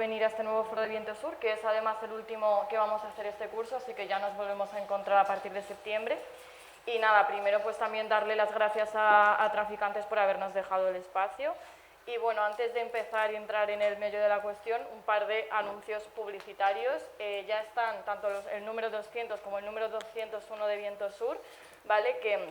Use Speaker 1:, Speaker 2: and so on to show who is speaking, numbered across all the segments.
Speaker 1: venir a este nuevo foro de Viento Sur, que es además el último que vamos a hacer este curso, así que ya nos volvemos a encontrar a partir de septiembre. Y nada, primero pues también darle las gracias a Traficantes por habernos dejado el espacio. Y bueno, antes de empezar y entrar en el meollo de la cuestión, un par de anuncios publicitarios. Ya están tanto el número 200 como el número 201 de Viento Sur, ¿vale? Que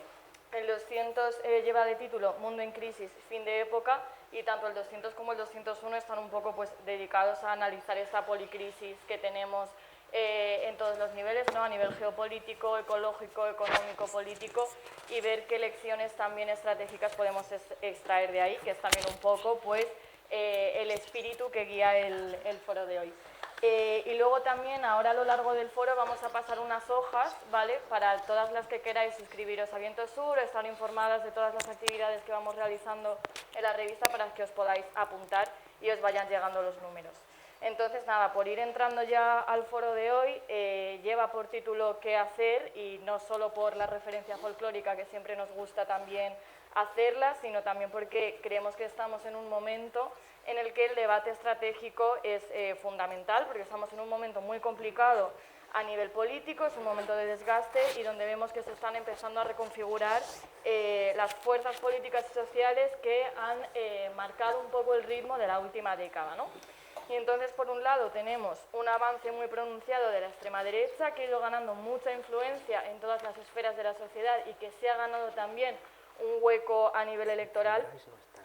Speaker 1: el 200 lleva de título Mundo en crisis, fin de época, y tanto el 200 como el 201 están un poco pues dedicados a analizar esta policrisis que tenemos en todos los niveles, ¿no? A nivel geopolítico, ecológico, económico, político, y ver qué lecciones también estratégicas podemos extraer de ahí, que es también un poco pues, el espíritu que guía el foro de hoy. Y luego también, ahora a lo largo del foro, vamos a pasar unas hojas, ¿vale? Para todas las que queráis inscribiros a Viento Sur, estar informadas de todas las actividades que vamos realizando en la revista para que os podáis apuntar y os vayan llegando los números. Entonces, nada, por ir entrando ya al foro de hoy, lleva por título ¿Qué hacer? Y no solo por la referencia folclórica, que siempre nos gusta también hacerla, sino también porque creemos que estamos en un momento en el que el debate estratégico es fundamental, porque estamos en un momento muy complicado a nivel político, es un momento de desgaste y donde vemos que se están empezando a reconfigurar las fuerzas políticas y sociales que han marcado un poco el ritmo de la última década, ¿no? Y entonces, por un lado, tenemos un avance muy pronunciado de la extrema derecha, que ha ido ganando mucha influencia en todas las esferas de la sociedad y que se ha ganado también un hueco a nivel electoral,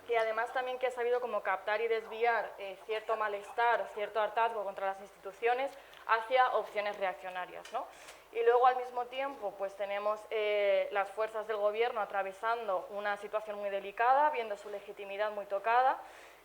Speaker 1: y además también que ha sabido como captar y desviar cierto malestar, cierto hartazgo contra las instituciones hacia opciones reaccionarias, ¿no? Y luego, al mismo tiempo, pues tenemos las fuerzas del gobierno atravesando una situación muy delicada, viendo su legitimidad muy tocada.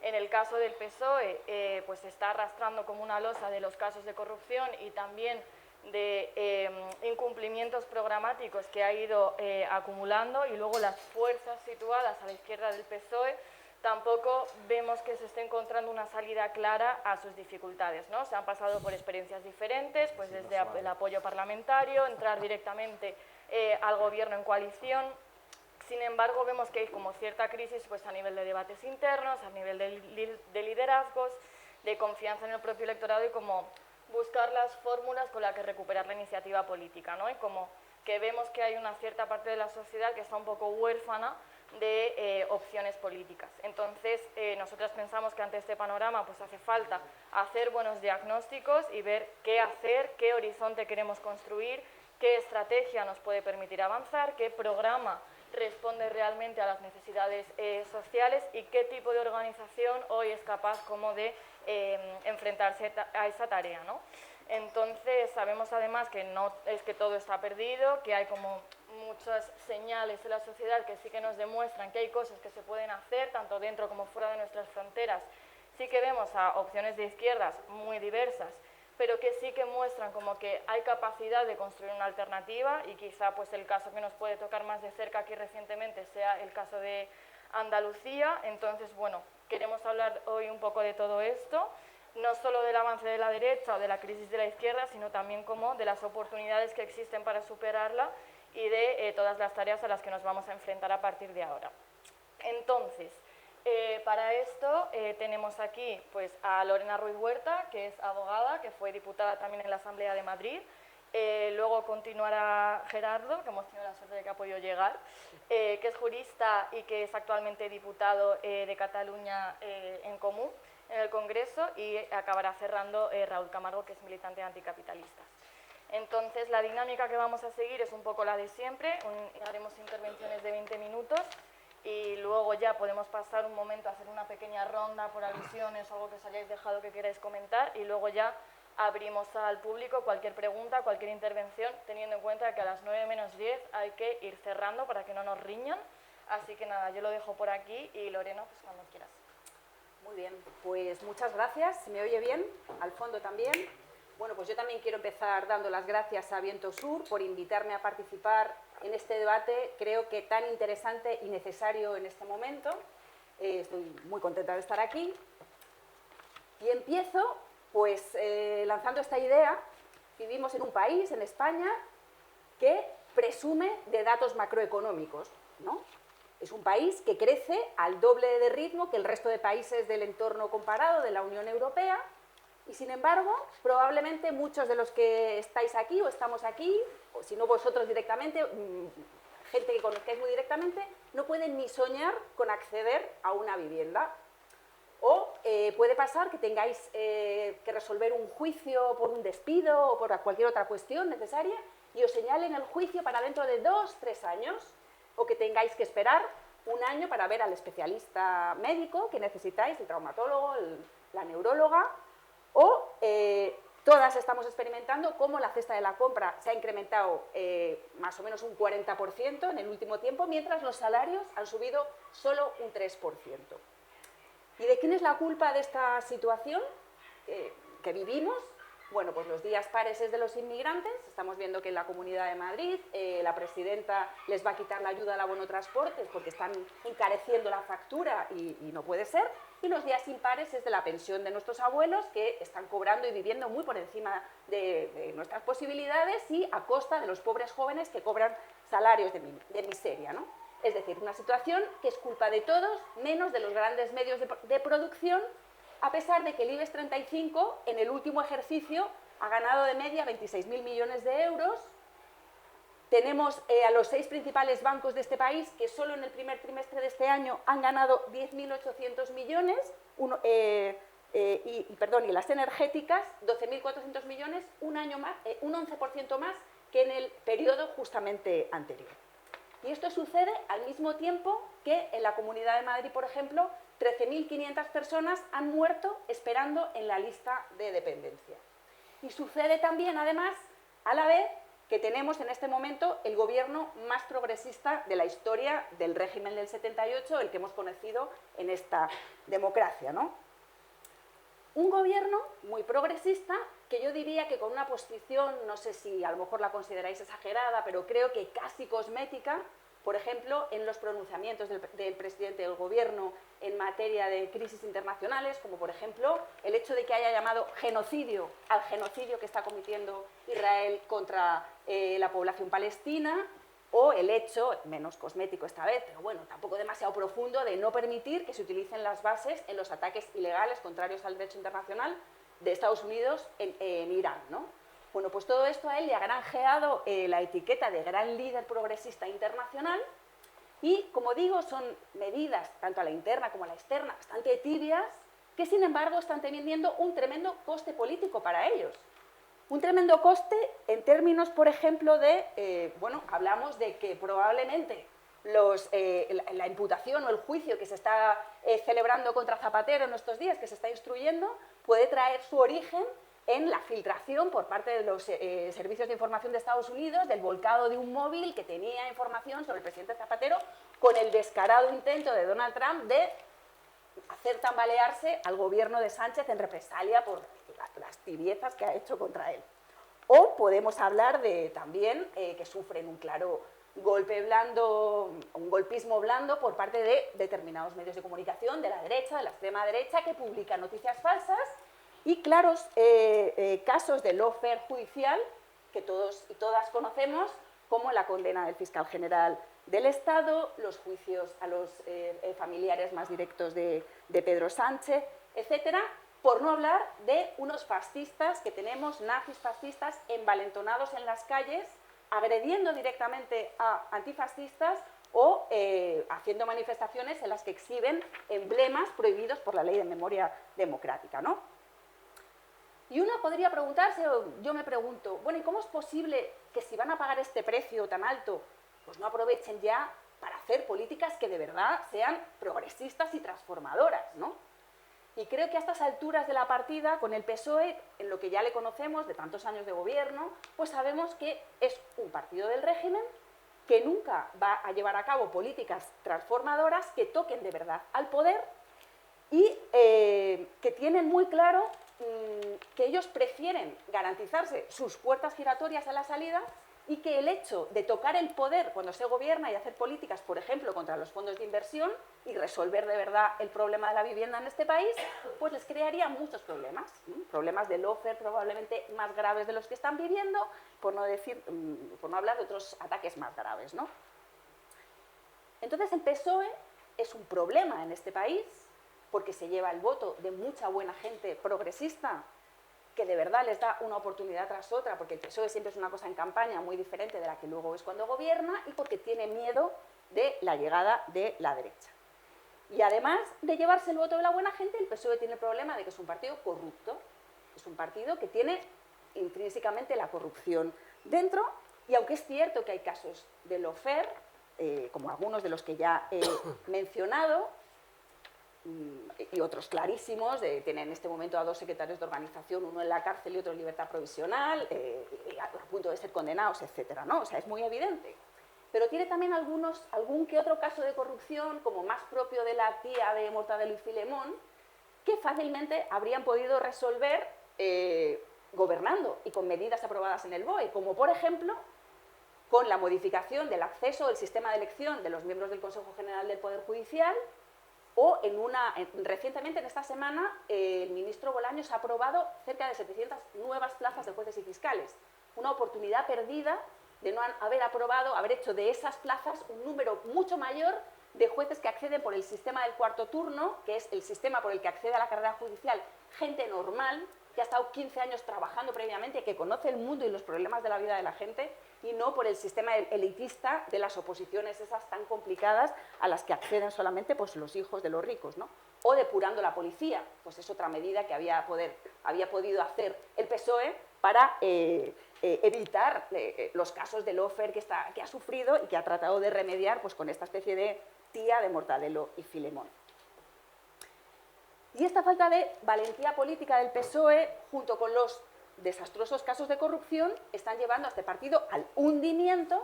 Speaker 1: En el caso del PSOE, pues se está arrastrando como una losa de los casos de corrupción y también de incumplimientos programáticos que ha ido acumulando, y luego las fuerzas situadas a la izquierda del PSOE tampoco vemos que se esté encontrando una salida clara a sus dificultades, ¿no? Se han pasado por experiencias diferentes, pues desde el apoyo parlamentario, entrar directamente al gobierno en coalición. Sin embargo, vemos que hay como cierta crisis pues, a nivel de debates internos, a nivel de liderazgos, de confianza en el propio electorado y como buscar las fórmulas con las que recuperar la iniciativa política, ¿no? Y como que vemos que hay una cierta parte de la sociedad que está un poco huérfana de opciones políticas. Entonces, nosotras pensamos que ante este panorama pues hace falta hacer buenos diagnósticos y ver qué hacer, qué horizonte queremos construir, qué estrategia nos puede permitir avanzar, qué programa responde realmente a las necesidades sociales y qué tipo de organización hoy es capaz como de enfrentarse a esa tarea, ¿no? Entonces, sabemos además que no es que todo está perdido, que hay como muchas señales en la sociedad que sí que nos demuestran que hay cosas que se pueden hacer, tanto dentro como fuera de nuestras fronteras. Sí que vemos a opciones de izquierdas muy diversas, pero que sí que muestran como que hay capacidad de construir una alternativa, y quizá pues el caso que nos puede tocar más de cerca aquí recientemente sea el caso de Andalucía. Entonces, bueno, queremos hablar hoy un poco de todo esto, no solo del avance de la derecha o de la crisis de la izquierda, sino también como de las oportunidades que existen para superarla y de todas las tareas a las que nos vamos a enfrentar a partir de ahora. Entonces, para esto tenemos aquí pues, a Lorena Ruiz Huerta, que es abogada, que fue diputada también en la Asamblea de Madrid. Luego continuará Gerardo, que hemos tenido la suerte de que ha podido llegar, que es jurista y que es actualmente diputado de Cataluña en Comú en el Congreso, y acabará cerrando Raúl Camargo, que es militante de anticapitalistas. Entonces, la dinámica que vamos a seguir es un poco la de siempre. Haremos intervenciones de 20 minutos y luego ya podemos pasar un momento a hacer una pequeña ronda por alusiones o algo que os hayáis dejado que queráis comentar, y luego ya abrimos al público cualquier pregunta, cualquier intervención, teniendo en cuenta que a las 9 menos 10 hay que ir cerrando para que no nos riñan. Así que nada, yo lo dejo por aquí y Lorena, pues cuando quieras.
Speaker 2: Muy bien, pues muchas gracias. ¿Se me oye bien? Al fondo también. Bueno, pues yo también quiero empezar dando las gracias a Viento Sur por invitarme a participar en este debate, creo que tan interesante y necesario en este momento. Estoy muy contenta de estar aquí. Y empiezo, pues, lanzando esta idea. Vivimos en un país, en España, que presume de datos macroeconómicos, ¿no? Es un país que crece al doble de ritmo que el resto de países del entorno comparado de la Unión Europea, Y sin embargo, probablemente muchos de los que estáis aquí o estamos aquí, o si no vosotros directamente, gente que conozcáis muy directamente, no pueden ni soñar con acceder a una vivienda. O puede pasar que tengáis que resolver un juicio por un despido o por cualquier otra cuestión necesaria y os señalen el juicio para dentro de 2 o 3 años, o que tengáis que esperar un año para ver al especialista médico que necesitáis, el traumatólogo, la neuróloga, o todas estamos experimentando cómo la cesta de la compra se ha incrementado más o menos un 40% en el último tiempo, mientras los salarios han subido solo un 3%. ¿Y de quién es la culpa de esta situación que vivimos? Bueno, pues los días pares es de los inmigrantes. Estamos viendo que en la Comunidad de Madrid la presidenta les va a quitar la ayuda al abono transportes porque están encareciendo la factura y no puede ser. Y los días impares es de la pensión de nuestros abuelos, que están cobrando y viviendo muy por encima de nuestras posibilidades y a costa de los pobres jóvenes que cobran salarios de miseria, ¿no? Es decir, una situación que es culpa de todos, menos de los grandes medios de producción, a pesar de que el IBEX 35 en el último ejercicio ha ganado de media 26.000 millones de euros. Tenemos a los 6 principales bancos de este país que solo en el primer trimestre de este año han ganado 10.800 millones, y las energéticas 12.400 millones, un 11% más que en el periodo justamente anterior. Y esto sucede al mismo tiempo que en la Comunidad de Madrid, por ejemplo, 13.500 personas han muerto esperando en la lista de dependencia. Y sucede también, además, a la vez que tenemos en este momento el gobierno más progresista de la historia del régimen del 78, el que hemos conocido en esta democracia, ¿no? Un gobierno muy progresista que yo diría que con una posición, no sé si a lo mejor la consideráis exagerada, pero creo que casi cosmética, por ejemplo, en los pronunciamientos del presidente del gobierno en materia de crisis internacionales, como por ejemplo el hecho de que haya llamado genocidio al genocidio que está cometiendo Israel contra la población palestina, o el hecho, menos cosmético esta vez, pero bueno, tampoco demasiado profundo, de no permitir que se utilicen las bases en los ataques ilegales contrarios al derecho internacional de Estados Unidos en Irán, ¿no? Bueno, pues todo esto a él le ha granjeado la etiqueta de gran líder progresista internacional y, como digo, son medidas, tanto a la interna como a la externa, bastante tibias, que sin embargo están teniendo un tremendo coste político para ellos. Un tremendo coste en términos, por ejemplo, de, hablamos de que probablemente la imputación o el juicio que se está celebrando contra Zapatero en estos días, que se está instruyendo, puede traer su origen en la filtración por parte de los servicios de información de Estados Unidos del volcado de un móvil que tenía información sobre el presidente Zapatero, con el descarado intento de Donald Trump de hacer tambalearse al gobierno de Sánchez en represalia por las tibiezas que ha hecho contra él. O podemos hablar de también que sufren un claro golpe blando, un golpismo blando por parte de determinados medios de comunicación de la derecha, de la extrema derecha, que publican noticias falsas y claros casos de lawfare judicial que todos y todas conocemos, como la condena del fiscal general del Estado, los juicios a los familiares más directos de Pedro Sánchez, etcétera, por no hablar de unos fascistas que tenemos, nazis fascistas, envalentonados en las calles, agrediendo directamente a antifascistas o haciendo manifestaciones en las que exhiben emblemas prohibidos por la Ley de Memoria Democrática, ¿no? Y uno podría preguntarse, o yo me pregunto, bueno, ¿y cómo es posible que si van a pagar este precio tan alto, pues no aprovechen ya para hacer políticas que de verdad sean progresistas y transformadoras, ¿no? Y creo que a estas alturas de la partida, con el PSOE, en lo que ya le conocemos de tantos años de gobierno, pues sabemos que es un partido del régimen que nunca va a llevar a cabo políticas transformadoras que toquen de verdad al poder y que tienen muy claro que ellos prefieren garantizarse sus puertas giratorias a la salida y que el hecho de tocar el poder cuando se gobierna y hacer políticas, por ejemplo, contra los fondos de inversión y resolver de verdad el problema de la vivienda en este país, pues les crearía muchos problemas, problemas de lawfare probablemente más graves de los que están viviendo, por no hablar de otros ataques más graves, ¿no? Entonces el PSOE es un problema en este país porque se lleva el voto de mucha buena gente progresista que de verdad les da una oportunidad tras otra, porque el PSOE siempre es una cosa en campaña muy diferente de la que luego es cuando gobierna, y porque tiene miedo de la llegada de la derecha. Y además de llevarse el voto de la buena gente, el PSOE tiene el problema de que es un partido corrupto, es un partido que tiene intrínsecamente la corrupción dentro, y aunque es cierto que hay casos de lawfare, como algunos de los que ya he mencionado, y otros clarísimos, tienen en este momento a 2 secretarios de organización, uno en la cárcel y otro en libertad provisional, a punto de ser condenados, etcétera, ¿no? O sea, es muy evidente. Pero tiene también algún que otro caso de corrupción, como más propio de la tía de Mortadelo y Filemón, que fácilmente habrían podido resolver gobernando y con medidas aprobadas en el BOE, como por ejemplo con la modificación del acceso al sistema de elección de los miembros del Consejo General del Poder Judicial, o recientemente, en esta semana, el ministro Bolaños ha aprobado cerca de 700 nuevas plazas de jueces y fiscales. Una oportunidad perdida de no haber hecho de esas plazas un número mucho mayor de jueces que acceden por el sistema del cuarto turno, que es el sistema por el que accede a la carrera judicial gente normal, que ha estado 15 años trabajando previamente, que conoce el mundo y los problemas de la vida de la gente, y no por el sistema elitista de las oposiciones esas tan complicadas a las que acceden solamente pues, los hijos de los ricos, ¿no? O depurando la policía, pues es otra medida que había podido hacer el PSOE para evitar los casos de lawfare que ha sufrido y que ha tratado de remediar pues, con esta especie de tía de Mortadelo y Filemón. Y esta falta de valentía política del PSOE, junto con los desastrosos casos de corrupción, están llevando a este partido al hundimiento,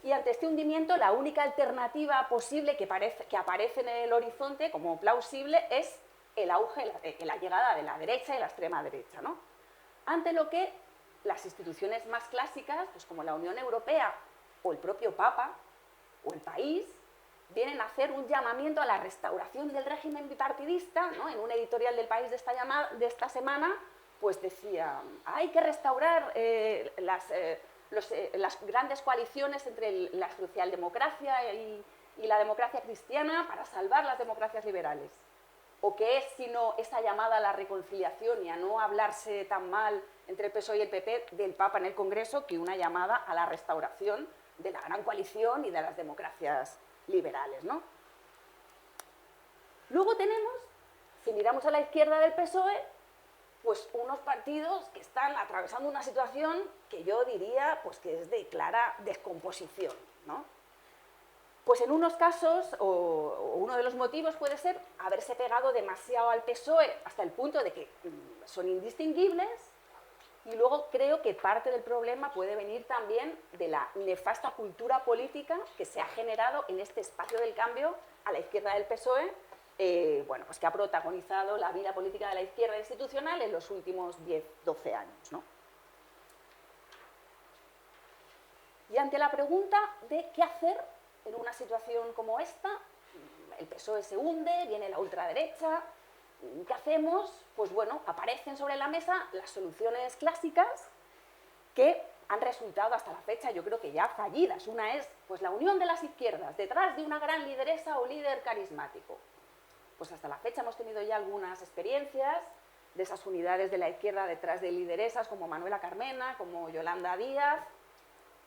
Speaker 2: y ante este hundimiento la única alternativa posible que aparece en el horizonte como plausible es el auge, la llegada de la derecha y la extrema derecha, ¿no? Ante lo que las instituciones más clásicas, pues como la Unión Europea o el propio Papa o el país, vienen a hacer un llamamiento a la restauración del régimen bipartidista, ¿no? En un editorial del País de esta semana, pues decía, hay que restaurar las grandes coaliciones entre la socialdemocracia y la democracia cristiana para salvar las democracias liberales. ¿O qué es sino esa llamada a la reconciliación y a no hablarse tan mal entre el PSOE y el PP del Papa en el Congreso que una llamada a la restauración de la gran coalición y de las democracias liberales, ¿no? Luego tenemos, si miramos a la izquierda del PSOE, pues unos partidos que están atravesando una situación que yo diría pues, que es de clara descomposición, ¿no? Pues en unos casos, o uno de los motivos puede ser haberse pegado demasiado al PSOE hasta el punto de que son indistinguibles, y luego creo que parte del problema puede venir también de la nefasta cultura política que se ha generado en este espacio del cambio a la izquierda del PSOE, bueno, pues que ha protagonizado la vida política de la izquierda institucional en los últimos 10-12 años, ¿no? Y ante la pregunta de qué hacer en una situación como esta, el PSOE se hunde, viene la ultraderecha, ¿qué hacemos? Pues bueno, aparecen sobre la mesa las soluciones clásicas que han resultado hasta la fecha, yo creo que ya fallidas. Una es pues, la unión de las izquierdas detrás de una gran lideresa o líder carismático. Pues hasta la fecha hemos tenido ya algunas experiencias de esas unidades de la izquierda detrás de lideresas como Manuela Carmena, como Yolanda Díaz,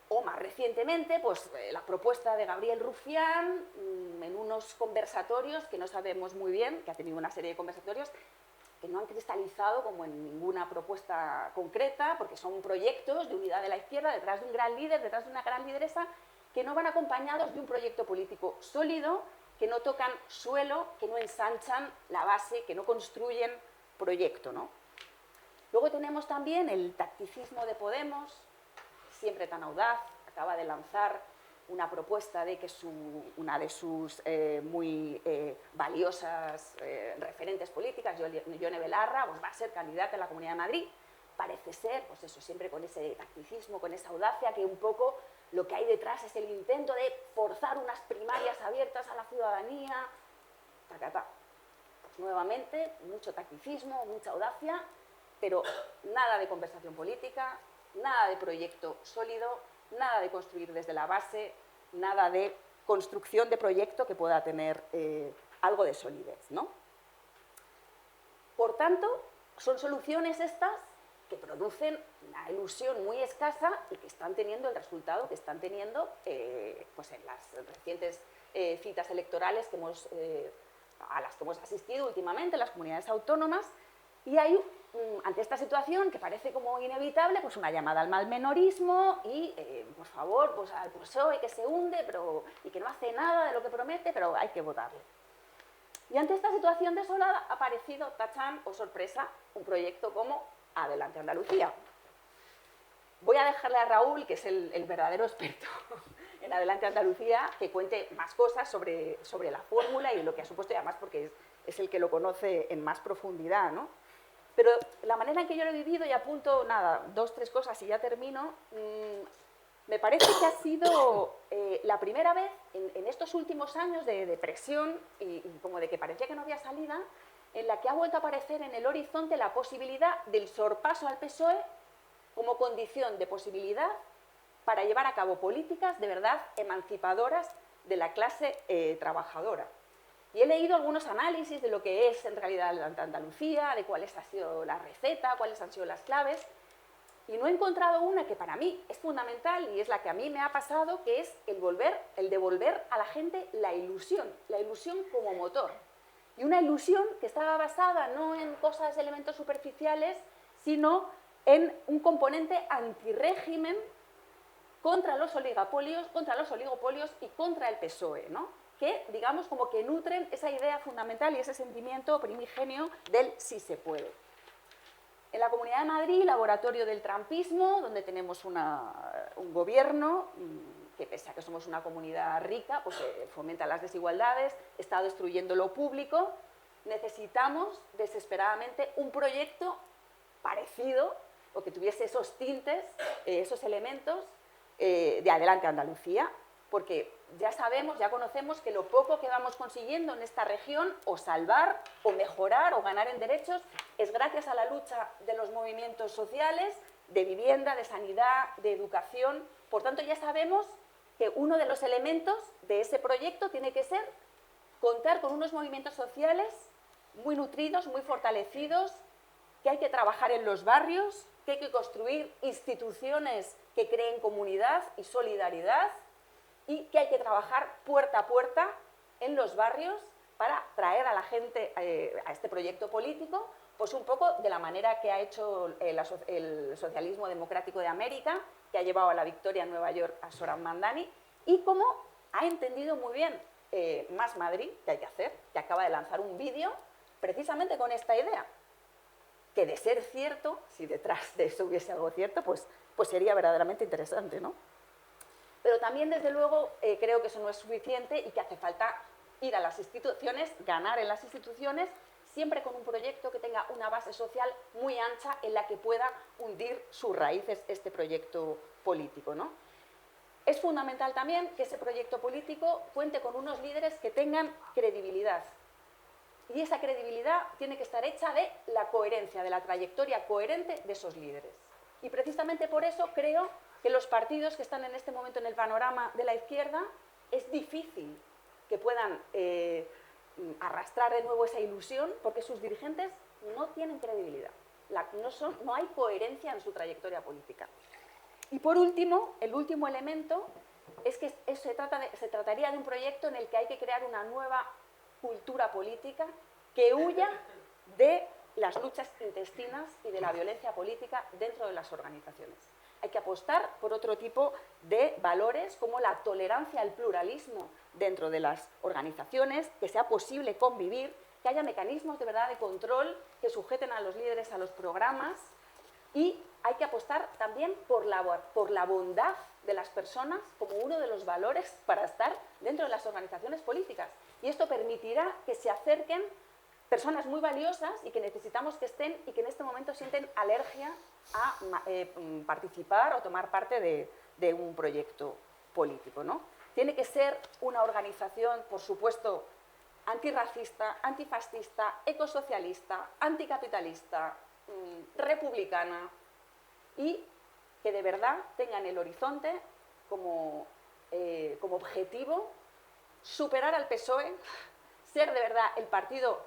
Speaker 2: o más recientemente pues, la propuesta de Gabriel Rufián en unos conversatorios que no sabemos muy bien, que ha tenido una serie de conversatorios que no han cristalizado como en ninguna propuesta concreta, porque son proyectos de unidad de la izquierda detrás de un gran líder, detrás de una gran lideresa, que no van acompañados de un proyecto político sólido, que no tocan suelo, que no ensanchan la base, que no construyen proyecto, ¿no? Luego tenemos también el tacticismo de Podemos, siempre tan audaz, acaba de lanzar una propuesta de que una de sus muy valiosas referentes políticas, Yone Belarra, pues va a ser candidata a la Comunidad de Madrid. Parece ser, pues eso, siempre con ese tacticismo, con esa audacia, que un poco lo que hay detrás es el intento de forzar unas primarias abiertas a la ciudadanía. Pues nuevamente, mucho tacticismo, mucha audacia, pero nada de conversación política, nada de proyecto sólido, nada de construir desde la base, nada de construcción de proyecto que pueda tener algo de solidez, ¿no? Por tanto, son soluciones estas que producen una ilusión muy escasa y que están teniendo el resultado que están teniendo pues en las recientes citas electorales a las que hemos asistido últimamente en las comunidades autónomas. Y hay, ante esta situación que parece como inevitable, pues una llamada al malmenorismo y, por favor, pues al PSOE que se hunde y que no hace nada de lo que promete, pero hay que votarle. Y ante esta situación desolada ha aparecido, tachán, o sorpresa, un proyecto como Adelante Andalucía. Voy a dejarle a Raúl, que es el verdadero experto en Adelante Andalucía, que cuente más cosas sobre la fórmula y lo que ha supuesto, y además porque es el que lo conoce en más profundidad, ¿no? Pero la manera en que yo lo he vivido, y apunto, nada, 2 o 3 cosas y ya termino, me parece que ha sido la primera vez en estos últimos años de depresión y como de que parecía que no había salida, en la que ha vuelto a aparecer en el horizonte la posibilidad del sorpaso al PSOE como condición de posibilidad para llevar a cabo políticas de verdad emancipadoras de la clase trabajadora. Y he leído algunos análisis de lo que es en realidad Andalucía, de cuáles ha sido la receta, cuáles han sido las claves, y no he encontrado una que para mí es fundamental y es la que a mí me ha pasado, que es el devolver a la gente la ilusión como motor. Y una ilusión que estaba basada no en cosas, elementos superficiales, sino en un componente antirrégimen contra los oligopolios y contra el PSOE, ¿no? Que, digamos, como que nutren esa idea fundamental y ese sentimiento primigenio del sí se puede. En la Comunidad de Madrid, laboratorio del trumpismo, donde tenemos un gobierno que, pese a que somos una comunidad rica, pues fomenta las desigualdades, está destruyendo lo público. Necesitamos desesperadamente un proyecto parecido o que tuviese esos tintes, esos elementos de Adelante Andalucía, porque ya sabemos, ya conocemos que lo poco que vamos consiguiendo en esta región, o salvar, o mejorar, o ganar en derechos, es gracias a la lucha de los movimientos sociales, de vivienda, de sanidad, de educación. Por tanto, ya sabemos que uno de los elementos de ese proyecto tiene que ser contar con unos movimientos sociales muy nutridos, muy fortalecidos, que hay que trabajar en los barrios, que hay que construir instituciones que creen comunidad y solidaridad, y que hay que trabajar puerta a puerta en los barrios para traer a la gente a este proyecto político, pues un poco de la manera que ha hecho el socialismo democrático de América, que ha llevado a la victoria en Nueva York a Sohran Mamdani, y cómo ha entendido muy bien Más Madrid, que hay que hacer, que acaba de lanzar un vídeo precisamente con esta idea, que de ser cierto, si detrás de eso hubiese algo cierto, pues sería verdaderamente interesante, ¿no? Pero también, desde luego, creo que eso no es suficiente y que hace falta ir a las instituciones, ganar en las instituciones, siempre con un proyecto que tenga una base social muy ancha en la que pueda hundir sus raíces este proyecto político, ¿no? Es fundamental también que ese proyecto político cuente con unos líderes que tengan credibilidad. Y esa credibilidad tiene que estar hecha de la coherencia, de la trayectoria coherente de esos líderes. Y precisamente por eso creo que los partidos que están en este momento en el panorama de la izquierda es difícil que puedan arrastrar de nuevo esa ilusión, porque sus dirigentes no tienen credibilidad, no hay coherencia en su trayectoria política. Y por último, el último elemento es que se trataría de un proyecto en el que hay que crear una nueva cultura política que huya de las luchas intestinas y de la violencia política dentro de las organizaciones. Hay que apostar por otro tipo de valores como la tolerancia al pluralismo dentro de las organizaciones, que sea posible convivir, que haya mecanismos de verdad de control que sujeten a los líderes a los programas, y hay que apostar también por la bondad de las personas como uno de los valores para estar dentro de las organizaciones políticas. Y esto permitirá que se acerquen personas muy valiosas y que necesitamos que estén y que en este momento sienten alergia a participar o tomar parte de un proyecto político, ¿no? Tiene que ser una organización, por supuesto, antirracista, antifascista, ecosocialista, anticapitalista, republicana, y que de verdad tenga en el horizonte como objetivo superar al PSOE, ser de verdad el partido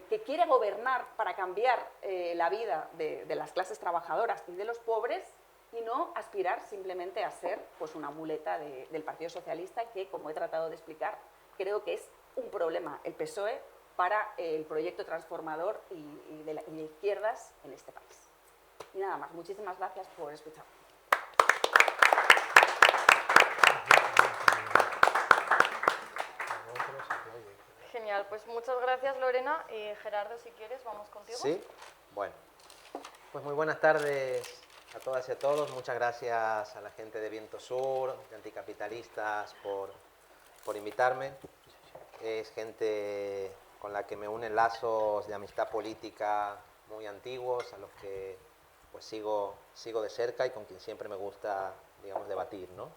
Speaker 2: que quiere gobernar para cambiar la vida de las clases trabajadoras y de los pobres, y no aspirar simplemente a ser pues, una muleta del Partido Socialista, que, como he tratado de explicar, creo que es un problema el PSOE para el proyecto transformador y de izquierdas en este país. Y nada más, muchísimas gracias por escuchar.
Speaker 1: Genial, pues muchas gracias, Lorena. Y Gerardo, si quieres, vamos contigo.
Speaker 3: Sí, bueno. Pues muy buenas tardes a todas y a todos. Muchas gracias a la gente de Viento Sur, de Anticapitalistas, por invitarme. Es gente con la que me unen lazos de amistad política muy antiguos, a los que pues sigo de cerca y con quien siempre me gusta, digamos, debatir, ¿no?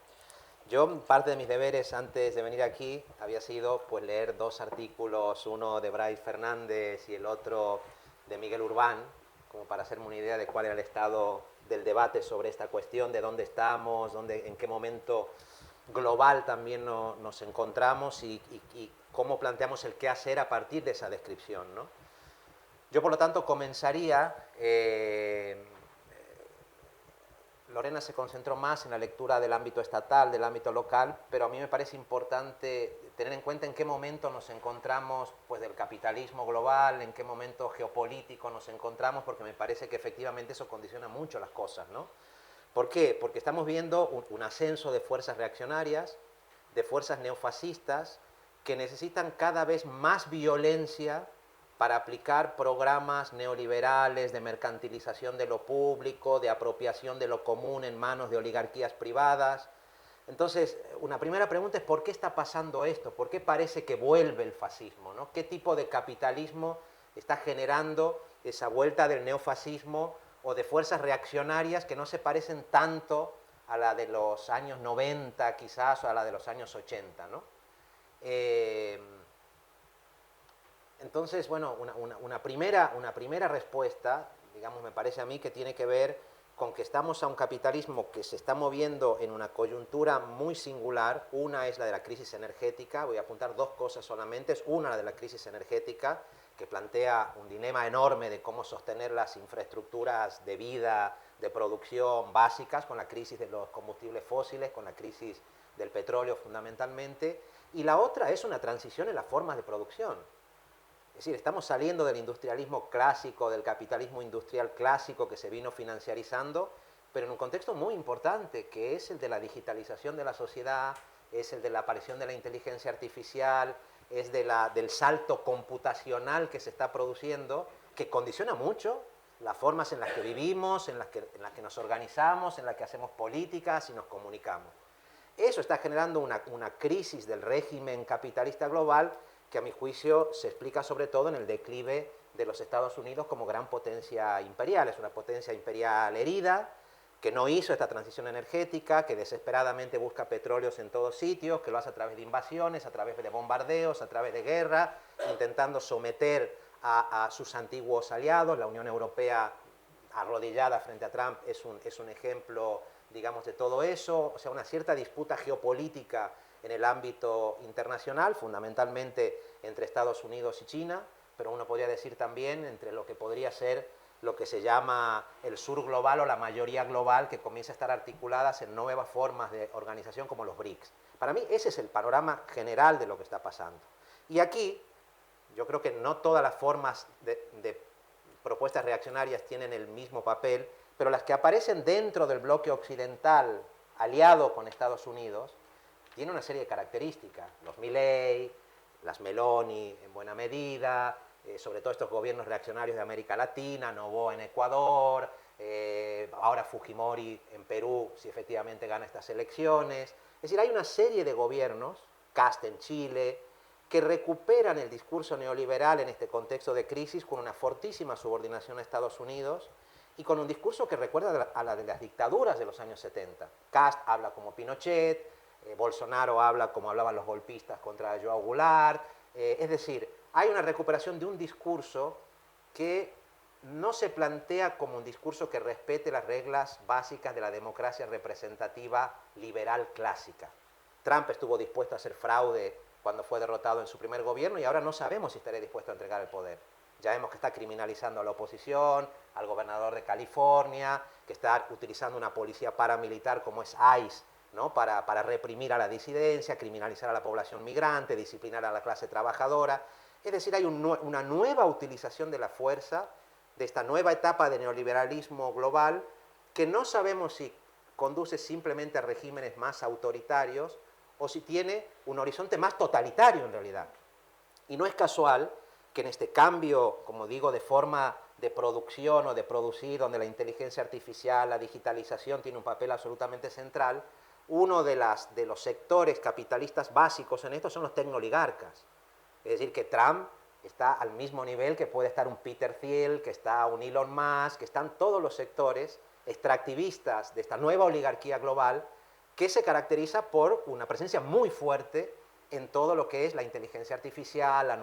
Speaker 3: Yo, parte de mis deberes antes de venir aquí había sido pues, leer dos artículos, uno de Brais Fernández y el otro de Miguel Urbán, como para hacerme una idea de cuál era el estado del debate sobre esta cuestión, de dónde estamos, en qué momento global también nos encontramos y cómo planteamos el qué hacer a partir de esa descripción, ¿no? Yo, por lo tanto, comenzaría... Lorena se concentró más en la lectura del ámbito estatal, del ámbito local, pero a mí me parece importante tener en cuenta en qué momento nos encontramos pues, del capitalismo global, en qué momento geopolítico nos encontramos, porque me parece que efectivamente eso condiciona mucho las cosas, ¿no? ¿Por qué? Porque estamos viendo un ascenso de fuerzas reaccionarias, de fuerzas neofascistas, que necesitan cada vez más violencia para aplicar programas neoliberales de mercantilización de lo público, de apropiación de lo común en manos de oligarquías privadas. Entonces, una primera pregunta es ¿por qué está pasando esto? ¿Por qué parece que vuelve el fascismo, ¿no? ¿Qué tipo de capitalismo está generando esa vuelta del neofascismo o de fuerzas reaccionarias que no se parecen tanto a la de los años 90 quizás o a la de los años 80, ¿no? Entonces, bueno, una primera respuesta, digamos, me parece a mí que tiene que ver con que estamos a un capitalismo que se está moviendo en una coyuntura muy singular. Una es la de la crisis energética, voy a apuntar dos cosas solamente. Una, la de la crisis energética, que plantea un dilema enorme de cómo sostener las infraestructuras de vida, de producción básicas, con la crisis de los combustibles fósiles, con la crisis del petróleo fundamentalmente. Y la otra es una transición en las formas de producción. Es decir, estamos saliendo del industrialismo clásico, del capitalismo industrial clásico que se vino financiarizando, pero en un contexto muy importante, que es el de la digitalización de la sociedad, es el de la aparición de la inteligencia artificial, es del salto computacional que se está produciendo, que condiciona mucho las formas en las que vivimos, en las que nos organizamos, en las que hacemos políticas y nos comunicamos. Eso está generando una crisis del régimen capitalista global que a mi juicio se explica sobre todo en el declive de los Estados Unidos como gran potencia imperial. Es una potencia imperial herida, que no hizo esta transición energética, que desesperadamente busca petróleos en todos sitios, que lo hace a través de invasiones, a través de bombardeos, a través de guerra, intentando someter a sus antiguos aliados. La Unión Europea, arrodillada frente a Trump, es un ejemplo, digamos, de todo eso. O sea, una cierta disputa geopolítica en el ámbito internacional, fundamentalmente entre Estados Unidos y China, pero uno podría decir también entre lo que podría ser lo que se llama el sur global o la mayoría global, que comienza a estar articuladas en nuevas formas de organización como los BRICS. Para mí ese es el panorama general de lo que está pasando. Y aquí yo creo que no todas las formas de propuestas reaccionarias tienen el mismo papel, pero las que aparecen dentro del bloque occidental aliado con Estados Unidos tiene una serie de características. Los Milei, las Meloni en buena medida, sobre todo estos gobiernos reaccionarios de América Latina, Noboa en Ecuador, ahora Fujimori en Perú, si efectivamente gana estas elecciones. Es decir, hay una serie de gobiernos, Kast en Chile, que recuperan el discurso neoliberal en este contexto de crisis con una fortísima subordinación a Estados Unidos y con un discurso que recuerda a la de las dictaduras de los años 70. Kast habla como Pinochet, Bolsonaro habla como hablaban los golpistas contra João Goulart. Es decir, hay una recuperación de un discurso que no se plantea como un discurso que respete las reglas básicas de la democracia representativa liberal clásica. Trump estuvo dispuesto a hacer fraude cuando fue derrotado en su primer gobierno y ahora no sabemos si estaría dispuesto a entregar el poder. Ya vemos que está criminalizando a la oposición, al gobernador de California, que está utilizando una policía paramilitar como es ICE, ¿no? para reprimir a la disidencia, criminalizar a la población migrante, disciplinar a la clase trabajadora. Es decir, hay una nueva utilización de la fuerza, de esta nueva etapa de neoliberalismo global, que no sabemos si conduce simplemente a regímenes más autoritarios o si tiene un horizonte más totalitario en realidad. Y no es casual que en este cambio, como digo, de forma de producción o de producir, donde la inteligencia artificial, la digitalización tiene un papel absolutamente central, uno de los sectores capitalistas básicos en esto son los tecnooligarcas. Es decir, que Trump está al mismo nivel que puede estar un Peter Thiel, que está un Elon Musk, que están todos los sectores extractivistas de esta nueva oligarquía global que se caracteriza por una presencia muy fuerte en todo lo que es la inteligencia artificial, el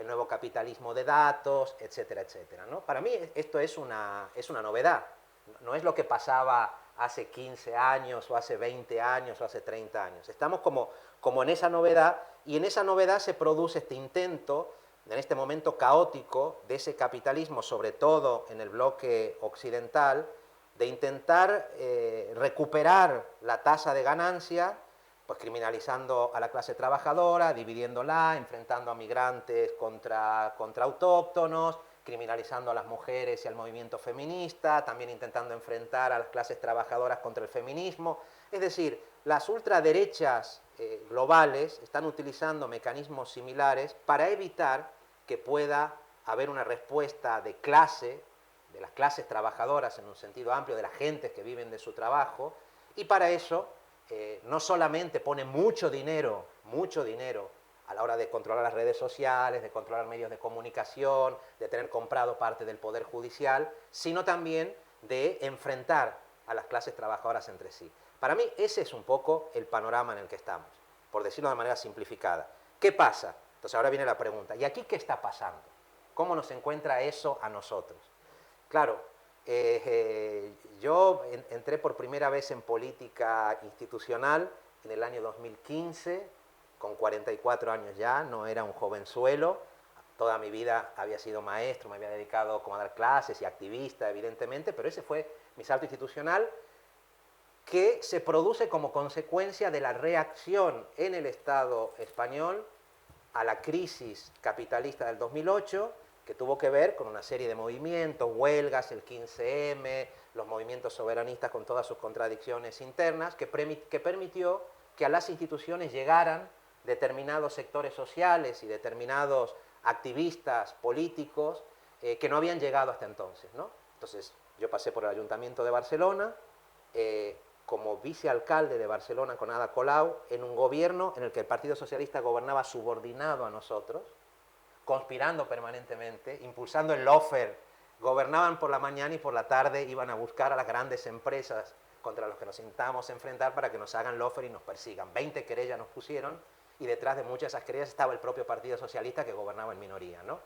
Speaker 3: nuevo capitalismo de datos, etcétera, etcétera, ¿no? Para mí esto es una novedad, no es lo que pasaba hace 15 años, o hace 20 años, o hace 30 años. Estamos como en esa novedad, y en esa novedad se produce este intento, en este momento caótico, de ese capitalismo, sobre todo en el bloque occidental, de intentar recuperar la tasa de ganancia, pues criminalizando a la clase trabajadora, dividiéndola, enfrentando a migrantes contra autóctonos, criminalizando a las mujeres y al movimiento feminista, también intentando enfrentar a las clases trabajadoras contra el feminismo. Es decir, las ultraderechas globales están utilizando mecanismos similares para evitar que pueda haber una respuesta de clase, de las clases trabajadoras en un sentido amplio, de las gentes que viven de su trabajo, y para eso no solamente pone mucho dinero a la hora de controlar las redes sociales, de controlar medios de comunicación, de tener comprado parte del poder judicial, sino también de enfrentar a las clases trabajadoras entre sí. Para mí ese es un poco el panorama en el que estamos, por decirlo de manera simplificada. ¿Qué pasa? Entonces ahora viene la pregunta, ¿y aquí qué está pasando? ¿Cómo nos encuentra eso a nosotros? Claro, yo entré por primera vez en política institucional en el año 2015, con 44 años ya, no era un jovenzuelo, toda mi vida había sido maestro, me había dedicado como a dar clases y activista, evidentemente, pero ese fue mi salto institucional, que se produce como consecuencia de la reacción en el Estado español a la crisis capitalista del 2008, que tuvo que ver con una serie de movimientos, huelgas, el 15M, los movimientos soberanistas con todas sus contradicciones internas, que permitió que a las instituciones llegaran determinados sectores sociales y determinados activistas políticos que no habían llegado hasta entonces, ¿no? Entonces, yo pasé por el Ayuntamiento de Barcelona, como vicealcalde de Barcelona con Ada Colau, en un gobierno en el que el Partido Socialista gobernaba subordinado a nosotros, conspirando permanentemente, impulsando el lawfare, gobernaban por la mañana y por la tarde iban a buscar a las grandes empresas contra los que nos intentábamos enfrentar para que nos hagan lawfare y nos persigan. 20 querellas nos pusieron y detrás de muchas de esas querellas estaba el propio Partido Socialista que gobernaba en minoría, ¿no?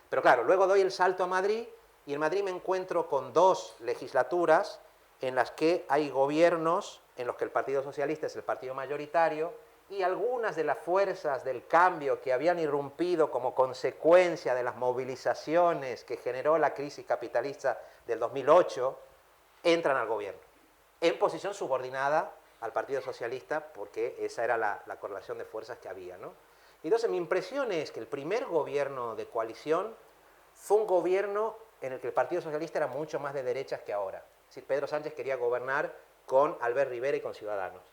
Speaker 3: Pero claro, luego doy el salto a Madrid y en Madrid me encuentro con dos legislaturas en las que hay gobiernos en los que el Partido Socialista es el partido mayoritario y algunas de las fuerzas del cambio que habían irrumpido como consecuencia de las movilizaciones que generó la crisis capitalista del 2008 entran al gobierno, en posición subordinada al Partido Socialista, porque esa era la correlación de fuerzas que había, ¿no? Y entonces mi impresión es que el primer gobierno de coalición fue un gobierno en el que el Partido Socialista era mucho más de derechas que ahora. Es decir, Pedro Sánchez quería gobernar con Albert Rivera y con Ciudadanos.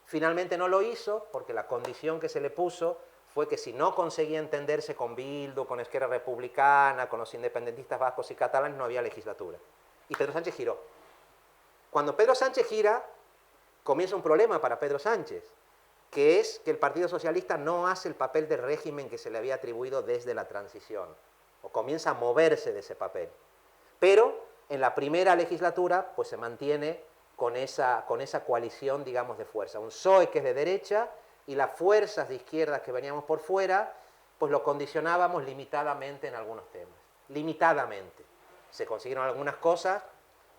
Speaker 3: Finalmente no lo hizo porque la condición que se le puso fue que si no conseguía entenderse con Bildu, con Esquerra Republicana, con los independentistas vascos y catalanes, no había legislatura. Y Pedro Sánchez giró. Cuando Pedro Sánchez gira, comienza un problema para Pedro Sánchez, que es que el Partido Socialista no hace el papel de régimen que se le había atribuido desde la transición, o comienza a moverse de ese papel. Pero en la primera legislatura pues se mantiene con esa coalición, digamos, de fuerza. Un PSOE que es de derecha y las fuerzas de izquierda que veníamos por fuera, pues lo condicionábamos limitadamente en algunos temas. Limitadamente. Se consiguieron algunas cosas,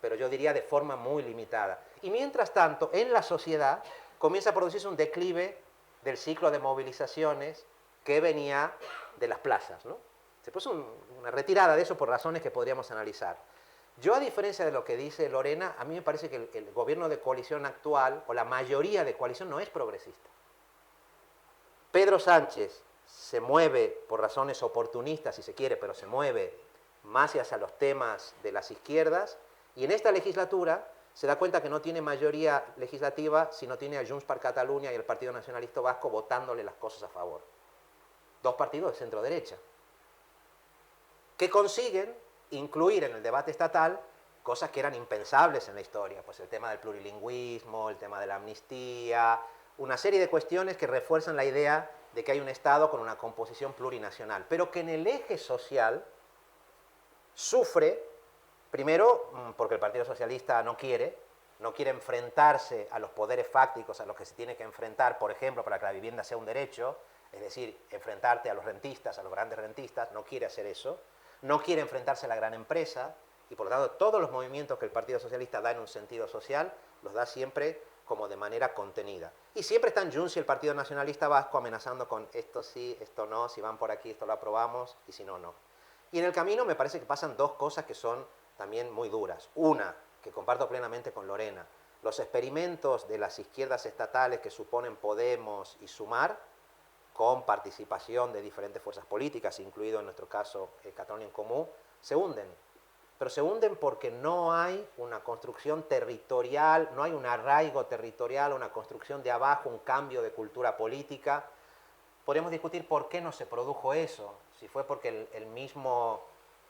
Speaker 3: pero yo diría de forma muy limitada. Y mientras tanto, en la sociedad comienza a producirse un declive del ciclo de movilizaciones que venía de las plazas, ¿no? Se puso una retirada de eso por razones que podríamos analizar. Yo, a diferencia de lo que dice Lorena, a mí me parece que el gobierno de coalición actual, o la mayoría de coalición, no es progresista. Pedro Sánchez se mueve por razones oportunistas, si se quiere, pero se mueve más hacia los temas de las izquierdas, y en esta legislatura se da cuenta que no tiene mayoría legislativa si no tiene a Junts per Catalunya y el Partido Nacionalista Vasco votándole las cosas a favor. Dos partidos de centro-derecha, que consiguen incluir en el debate estatal cosas que eran impensables en la historia, pues el tema del plurilingüismo, el tema de la amnistía, una serie de cuestiones que refuerzan la idea de que hay un Estado con una composición plurinacional, pero que en el eje social sufre, primero, porque el Partido Socialista no quiere enfrentarse a los poderes fácticos a los que se tiene que enfrentar, por ejemplo, para que la vivienda sea un derecho, es decir, enfrentarte a los rentistas, a los grandes rentistas, no quiere hacer eso, no quiere enfrentarse a la gran empresa, y por lo tanto todos los movimientos que el Partido Socialista da en un sentido social, los da siempre como de manera contenida. Y siempre están Junts y el Partido Nacionalista Vasco amenazando con esto sí, esto no, si van por aquí esto lo aprobamos, y si no, no. Y en el camino me parece que pasan dos cosas que son también muy duras. Una, que comparto plenamente con Lorena, los experimentos de las izquierdas estatales que suponen Podemos y Sumar, con participación de diferentes fuerzas políticas, incluido en nuestro caso Catalunya en Comú, se hunden. Pero se hunden porque no hay una construcción territorial, no hay un arraigo territorial, una construcción de abajo, un cambio de cultura política. Podríamos discutir por qué no se produjo eso, si fue porque el mismo,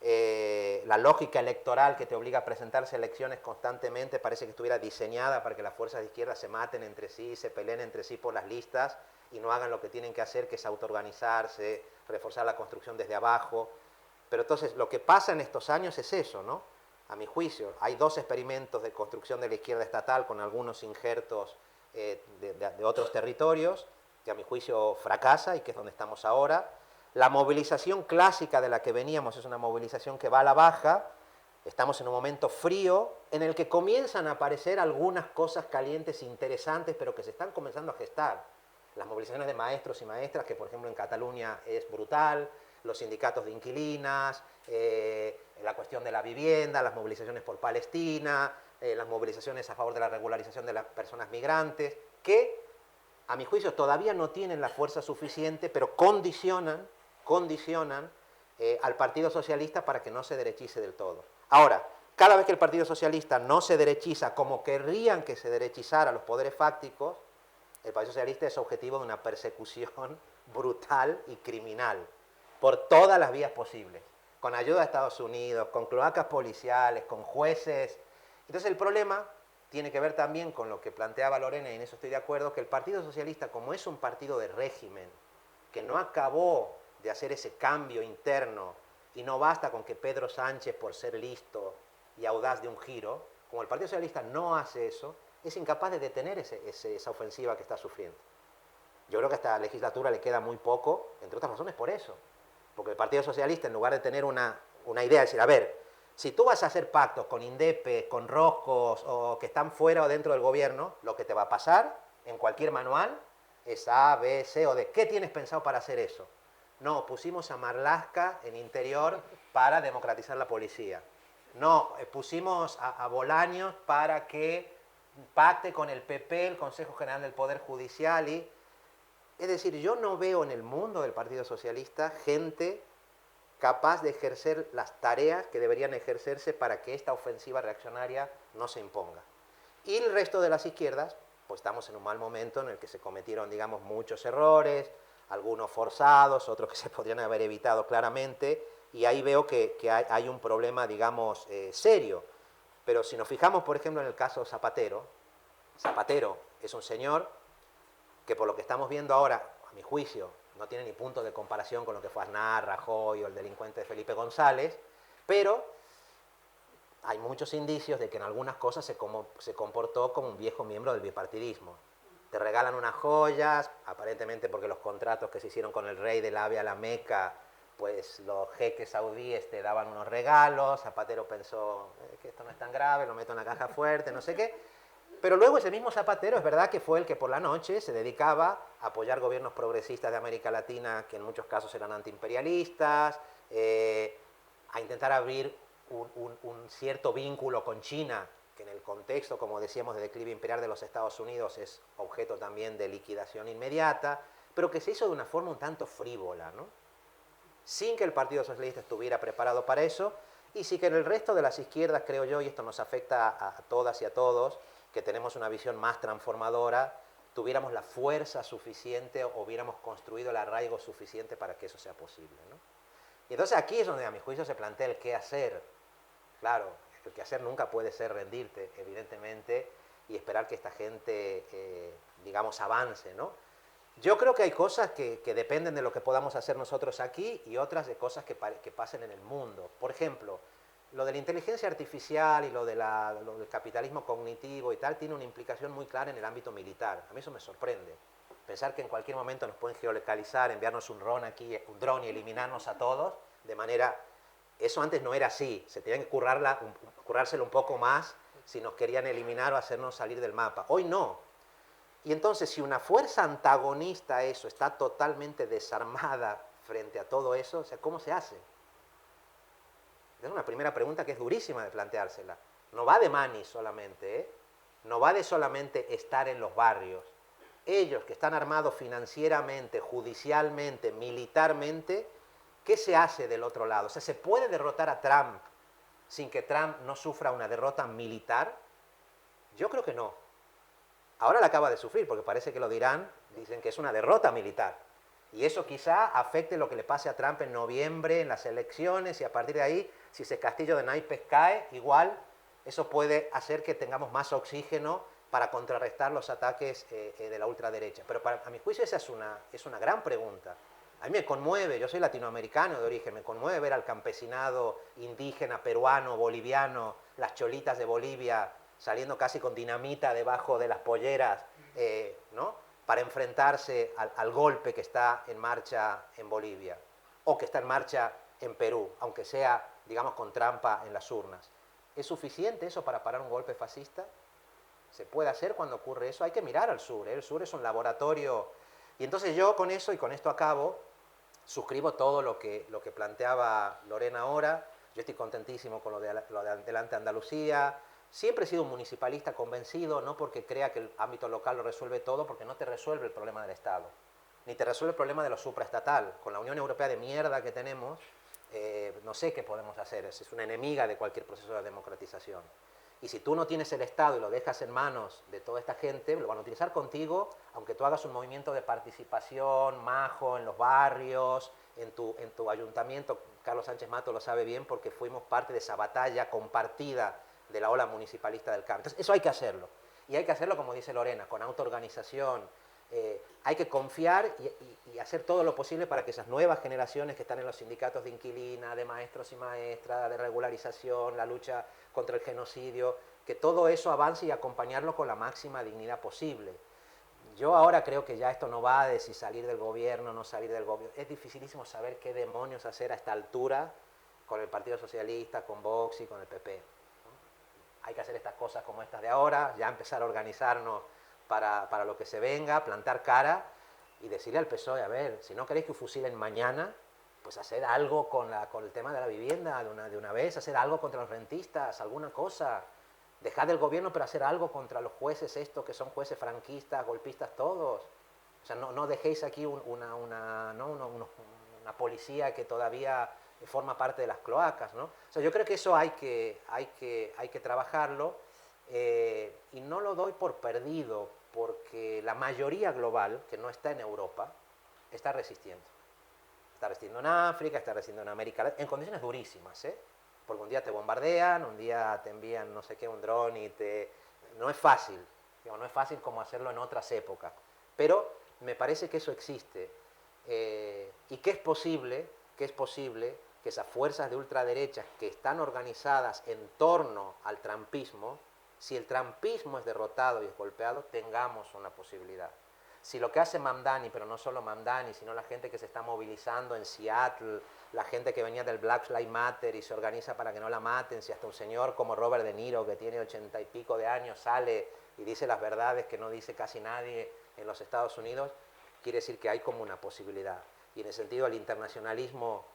Speaker 3: la lógica electoral que te obliga a presentarse elecciones constantemente parece que estuviera diseñada para que las fuerzas de izquierda se maten entre sí, se peleen entre sí por las listas y no hagan lo que tienen que hacer, que es autoorganizarse, reforzar la construcción desde abajo. Pero entonces lo que pasa en estos años es eso, ¿no? A mi juicio, hay dos experimentos de construcción de la izquierda estatal con algunos injertos de otros territorios, que a mi juicio fracasa y que es donde estamos ahora. La movilización clásica de la que veníamos es una movilización que va a la baja. Estamos en un momento frío en el que comienzan a aparecer algunas cosas calientes interesantes, pero que se están comenzando a gestar. Las movilizaciones de maestros y maestras, que por ejemplo en Cataluña es brutal, los sindicatos de inquilinas, la cuestión de la vivienda, las movilizaciones por Palestina, las movilizaciones a favor de la regularización de las personas migrantes, que a mi juicio todavía no tienen la fuerza suficiente, pero condicionan al Partido Socialista para que no se derechice del todo. Ahora, cada vez que el Partido Socialista no se derechiza como querrían que se derechizara los poderes fácticos, el Partido Socialista es objetivo de una persecución brutal y criminal por todas las vías posibles, con ayuda de Estados Unidos, con cloacas policiales, con jueces. Entonces el problema tiene que ver también con lo que planteaba Lorena, y en eso estoy de acuerdo, que el Partido Socialista, como es un partido de régimen, que no acabó de hacer ese cambio interno, y no basta con que Pedro Sánchez, por ser listo y audaz de un giro, como el Partido Socialista no hace eso, es incapaz de detener esa ofensiva que está sufriendo. Yo creo que a esta legislatura le queda muy poco, entre otras razones por eso. Porque el Partido Socialista, en lugar de tener una idea, de decir, a ver, si tú vas a hacer pactos con Indepe, con Roscos, o que están fuera o dentro del gobierno, lo que te va a pasar en cualquier manual es A, B, C o D. ¿Qué tienes pensado para hacer eso? No, pusimos a Marlaska en Interior para democratizar la policía. No, pusimos a Bolaños para que pacte con el PP, el Consejo General del Poder Judicial y... Es decir, yo no veo en el mundo del Partido Socialista gente capaz de ejercer las tareas que deberían ejercerse para que esta ofensiva reaccionaria no se imponga. Y el resto de las izquierdas, pues estamos en un mal momento en el que se cometieron, digamos, muchos errores, algunos forzados, otros que se podrían haber evitado claramente, y ahí veo que hay un problema, digamos, serio. Pero si nos fijamos, por ejemplo, en el caso Zapatero, Zapatero es un señor que por lo que estamos viendo ahora, a mi juicio, no tiene ni punto de comparación con lo que fue Aznar, Rajoy o el delincuente Felipe González, pero hay muchos indicios de que en algunas cosas se comportó como un viejo miembro del bipartidismo. Te regalan unas joyas, aparentemente porque los contratos que se hicieron con el rey del AVE a la Meca, pues los jeques saudíes te daban unos regalos, Zapatero pensó que esto no es tan grave, lo meto en la caja fuerte, no sé qué. Pero luego ese mismo Zapatero es verdad que fue el que por la noche se dedicaba a apoyar gobiernos progresistas de América Latina, que en muchos casos eran antiimperialistas, a intentar abrir un cierto vínculo con China, que en el contexto, como decíamos, de declive imperial de los Estados Unidos es objeto también de liquidación inmediata, pero que se hizo de una forma un tanto frívola, ¿no? Sin que el Partido Socialista estuviera preparado para eso, y sí que en el resto de las izquierdas, creo yo, y esto nos afecta a todas y a todos, que tenemos una visión más transformadora, tuviéramos la fuerza suficiente o hubiéramos construido el arraigo suficiente para que eso sea posible, ¿no? Y entonces aquí es donde a mi juicio se plantea el qué hacer. Claro, el qué hacer nunca puede ser rendirte, evidentemente, y esperar que esta gente, digamos, avance, ¿no? Yo creo que hay cosas que dependen de lo que podamos hacer nosotros aquí y otras de cosas que pasen en el mundo. Por ejemplo, lo de la inteligencia artificial y lo del capitalismo cognitivo y tal tiene una implicación muy clara en el ámbito militar. A mí eso me sorprende. Pensar que en cualquier momento nos pueden geolocalizar, enviarnos un dron y eliminarnos a todos, de manera... Eso antes no era así, se tenían que currárselo un poco más si nos querían eliminar o hacernos salir del mapa. Hoy no. Y entonces, si una fuerza antagonista a eso está totalmente desarmada frente a todo eso, o sea, ¿cómo se hace? Es una primera pregunta que es durísima de planteársela. No va de Mani solamente, ¿eh? No va de solamente estar en los barrios. Ellos que están armados financieramente, judicialmente, militarmente, ¿qué se hace del otro lado? O sea, ¿se puede derrotar a Trump sin que Trump no sufra una derrota militar? Yo creo que no. Ahora la acaba de sufrir, porque parece que lo dirán, dicen que es una derrota militar. Y eso quizá afecte lo que le pase a Trump en noviembre, en las elecciones, y a partir de ahí, si ese castillo de naipes cae, igual eso puede hacer que tengamos más oxígeno para contrarrestar los ataques de la ultraderecha. Pero a mi juicio esa es una gran pregunta. A mí me conmueve, yo soy latinoamericano de origen, me conmueve ver al campesinado indígena, peruano, boliviano, las cholitas de Bolivia saliendo casi con dinamita debajo de las polleras, ¿no? Para enfrentarse al golpe que está en marcha en Bolivia, o que está en marcha en Perú, aunque sea, digamos, con trampa en las urnas. ¿Es suficiente eso para parar un golpe fascista? ¿Se puede hacer cuando ocurre eso? Hay que mirar al sur, ¿eh? El sur es un laboratorio. Y entonces yo con eso, y con esto acabo, suscribo todo lo que planteaba Lorena ahora. Yo estoy contentísimo con lo de Adelante Andalucía. Siempre he sido un municipalista convencido, no porque crea que el ámbito local lo resuelve todo, porque no te resuelve el problema del Estado, ni te resuelve el problema de lo supraestatal. Con la Unión Europea de mierda que tenemos, no sé qué podemos hacer. Es una enemiga de cualquier proceso de democratización. Y si tú no tienes el Estado y lo dejas en manos de toda esta gente, lo van a utilizar contigo, aunque tú hagas un movimiento de participación majo en los barrios, en tu ayuntamiento. Carlos Sánchez Mato lo sabe bien porque fuimos parte de esa batalla compartida de la ola municipalista del cambio. Entonces, eso hay que hacerlo. Y hay que hacerlo, como dice Lorena, con autoorganización. Hay que confiar y hacer todo lo posible para que esas nuevas generaciones que están en los sindicatos de inquilina, de maestros y maestras, de regularización, la lucha contra el genocidio, que todo eso avance y acompañarlo con la máxima dignidad posible. Yo ahora creo que ya esto no va de si salir del gobierno o no salir del gobierno. Es dificilísimo saber qué demonios hacer a esta altura con el Partido Socialista, con Vox y con el PP. Hay que hacer estas cosas como estas de ahora, ya empezar a organizarnos para lo que se venga, plantar cara y decirle al PSOE, a ver, si no queréis que fusilen mañana, pues hacer algo con el tema de la vivienda de una vez, hacer algo contra los rentistas, alguna cosa. Dejad el gobierno, pero hacer algo contra los jueces estos que son jueces franquistas, golpistas todos. O sea, no dejéis aquí una policía que todavía forma parte de las cloacas, ¿no? O sea, yo creo que eso hay que trabajarlo y no lo doy por perdido porque la mayoría global, que no está en Europa, está resistiendo. Está resistiendo en África, está resistiendo en América, en condiciones durísimas, ¿eh? Porque un día te bombardean, un día te envían no sé qué, un dron y no es fácil, digamos, no es fácil como hacerlo en otras épocas, pero me parece que eso existe y que es posible que esas fuerzas de ultraderecha que están organizadas en torno al trumpismo, si el trumpismo es derrotado y es golpeado, tengamos una posibilidad. Si lo que hace Mamdani, pero no solo Mamdani, sino la gente que se está movilizando en Seattle, la gente que venía del Black Lives Matter y se organiza para que no la maten, si hasta un señor como Robert De Niro, que tiene 80 y pico de años, sale y dice las verdades que no dice casi nadie en los Estados Unidos, quiere decir que hay como una posibilidad. Y en ese sentido el internacionalismo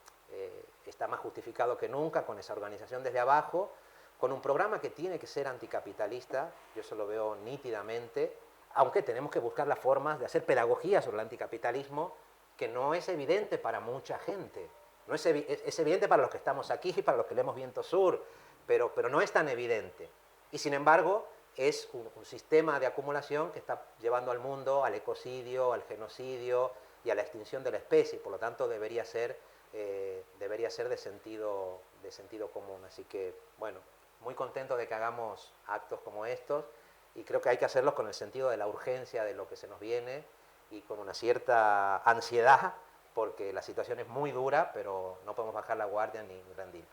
Speaker 3: está más justificado que nunca con esa organización desde abajo, con un programa que tiene que ser anticapitalista, yo eso lo veo nítidamente, aunque tenemos que buscar las formas de hacer pedagogía sobre el anticapitalismo, que no es evidente para mucha gente. No es evidente para los que estamos aquí y para los que leemos Viento Sur, pero no es tan evidente. Y sin embargo, es un sistema de acumulación que está llevando al mundo al ecocidio, al genocidio y a la extinción de la especie. Por lo tanto, debería ser de sentido común. Así que, bueno, muy contento de que hagamos actos como estos y creo que hay que hacerlos con el sentido de la urgencia de lo que se nos viene y con una cierta ansiedad, porque la situación es muy dura, pero no podemos bajar la guardia ni rendirnos.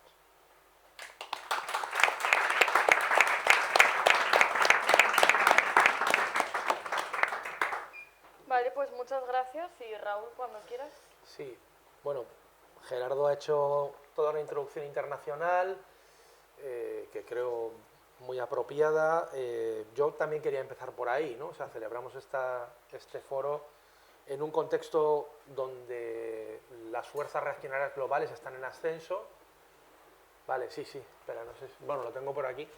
Speaker 1: Vale, pues muchas gracias y Raúl, cuando quieras.
Speaker 4: Sí, bueno, Gerardo ha hecho toda una introducción internacional que creo muy apropiada. Yo también quería empezar por ahí, ¿no? O sea, celebramos este foro en un contexto donde las fuerzas reaccionarias globales están en ascenso. Vale, sí, espera, no sé. Bueno, lo tengo por aquí.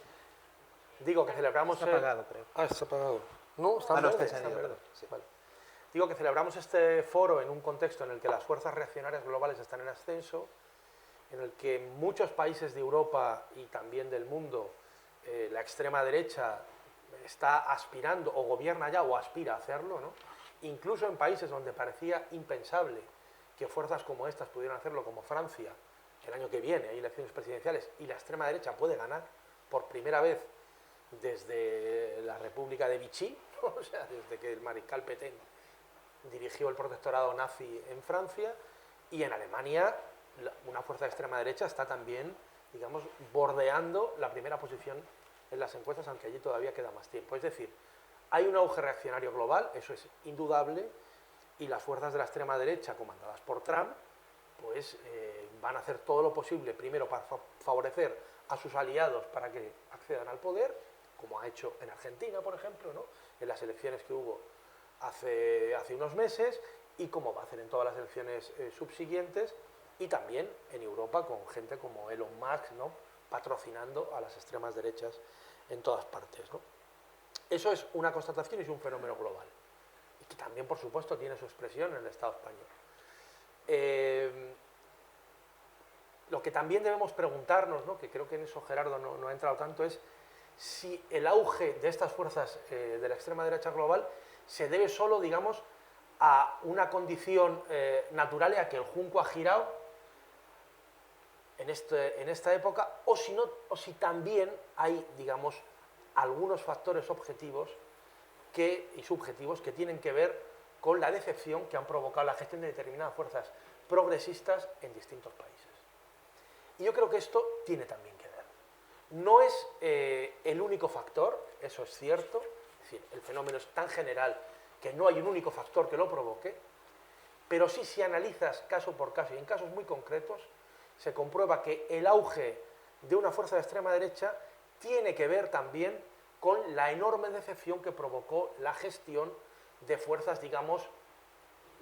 Speaker 4: Digo que celebramos...
Speaker 3: Está apagado, creo.
Speaker 4: Ah, está apagado. No, está en
Speaker 3: no,
Speaker 4: verde,
Speaker 3: está
Speaker 4: está en
Speaker 3: encendido,
Speaker 4: verde.
Speaker 3: sí.
Speaker 4: Vale. Digo que celebramos este foro en un contexto en el que las fuerzas reaccionarias globales están en ascenso, en el que en muchos países de Europa y también del mundo la extrema derecha está aspirando o gobierna ya o aspira a hacerlo, ¿no? Incluso en países donde parecía impensable que fuerzas como estas pudieran hacerlo, como Francia, el año que viene hay elecciones presidenciales y la extrema derecha puede ganar por primera vez desde la República de Vichy, ¿no? O sea, desde que el mariscal Pétain dirigió el protectorado nazi en Francia, y en Alemania una fuerza de extrema derecha está también, digamos, bordeando la primera posición en las encuestas, aunque allí todavía queda más tiempo. Es decir, hay un auge reaccionario global, eso es indudable, y las fuerzas de la extrema derecha, comandadas por Trump, pues van a hacer todo lo posible, primero para favorecer a sus aliados para que accedan al poder, como ha hecho en Argentina, por ejemplo, ¿no? En las elecciones que hubo hace unos meses, y como va a hacer en todas las elecciones subsiguientes, y también en Europa con gente como Elon Musk, ¿no? Patrocinando a las extremas derechas en todas partes, ¿no? Eso es una constatación y es un fenómeno global, y que también, por supuesto, tiene su expresión en el Estado español. Lo que también debemos preguntarnos, ¿no? Que creo que en eso Gerardo no ha entrado tanto, es si el auge de estas fuerzas de la extrema derecha global se debe solo, digamos, a una condición natural y a que el junco ha girado en esta época, o si también hay, digamos, algunos factores objetivos y subjetivos que tienen que ver con la decepción que han provocado la gestión de determinadas fuerzas progresistas en distintos países. Y yo creo que esto tiene también que ver. No es el único factor, eso es cierto, es decir, el fenómeno es tan general que no hay un único factor que lo provoque, pero sí, si analizas caso por caso y en casos muy concretos, se comprueba que el auge de una fuerza de extrema derecha tiene que ver también con la enorme decepción que provocó la gestión de fuerzas, digamos,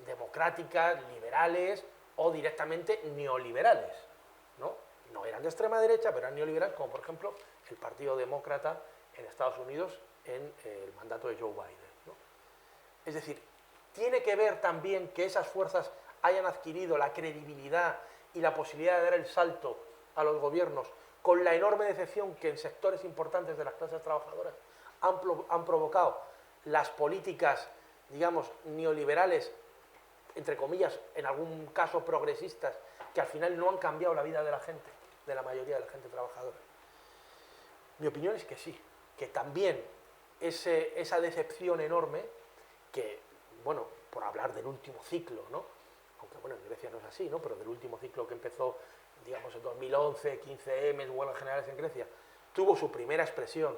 Speaker 4: democráticas, liberales o directamente neoliberales, ¿no? No eran de extrema derecha, pero eran neoliberales, como por ejemplo el Partido Demócrata en Estados Unidos en el mandato de Joe Biden, ¿no? Es decir, tiene que ver también que esas fuerzas hayan adquirido la credibilidad y la posibilidad de dar el salto a los gobiernos con la enorme decepción que en sectores importantes de las clases trabajadoras han provocado las políticas, digamos, neoliberales, entre comillas, en algún caso progresistas, que al final no han cambiado la vida de la gente, de la mayoría de la gente trabajadora. Mi opinión es que sí, que también esa decepción enorme, que, bueno, por hablar del último ciclo, ¿no? Aunque, bueno, en Grecia no es así, ¿no? Pero del último ciclo que empezó, digamos, en 2011, 15M, huelgas generales en Grecia, tuvo su primera expresión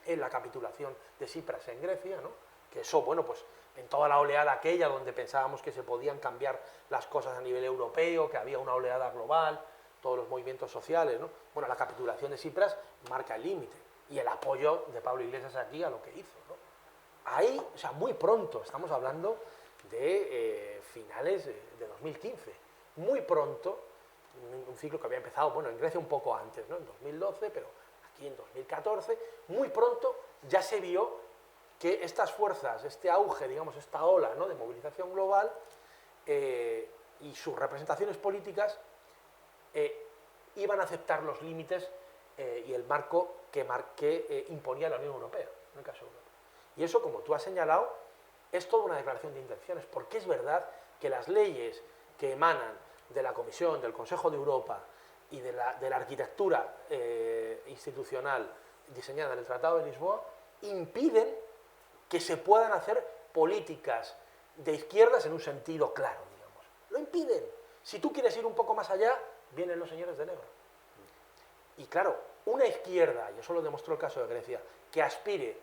Speaker 4: en la capitulación de Tsipras en Grecia, ¿no? Que eso, bueno, pues en toda la oleada aquella donde pensábamos que se podían cambiar las cosas a nivel europeo, que había una oleada global, todos los movimientos sociales, ¿no? Bueno, la capitulación de Tsipras marca el límite. y el apoyo de Pablo Iglesias aquí a lo que hizo, ¿no? Ahí, o sea, muy pronto, estamos hablando de finales de 2015, muy pronto, un ciclo que había empezado, bueno, en Grecia un poco antes, ¿no? En 2012, pero aquí en 2014, muy pronto ya se vio que estas fuerzas, este auge, digamos, esta ola, ¿no?, de movilización global y sus representaciones políticas iban a aceptar los límites y el marco que imponía la Unión Europea, en el caso de Europa. Y eso, como tú has señalado, es toda una declaración de intenciones, porque es verdad que las leyes que emanan de la Comisión, del Consejo de Europa y de la arquitectura institucional diseñada en el Tratado de Lisboa impiden que se puedan hacer políticas de izquierdas en un sentido claro, digamos. Lo impiden. Si tú quieres ir un poco más allá, vienen los señores de negro. Y claro, una izquierda, y eso lo demostró el caso de Grecia, que aspire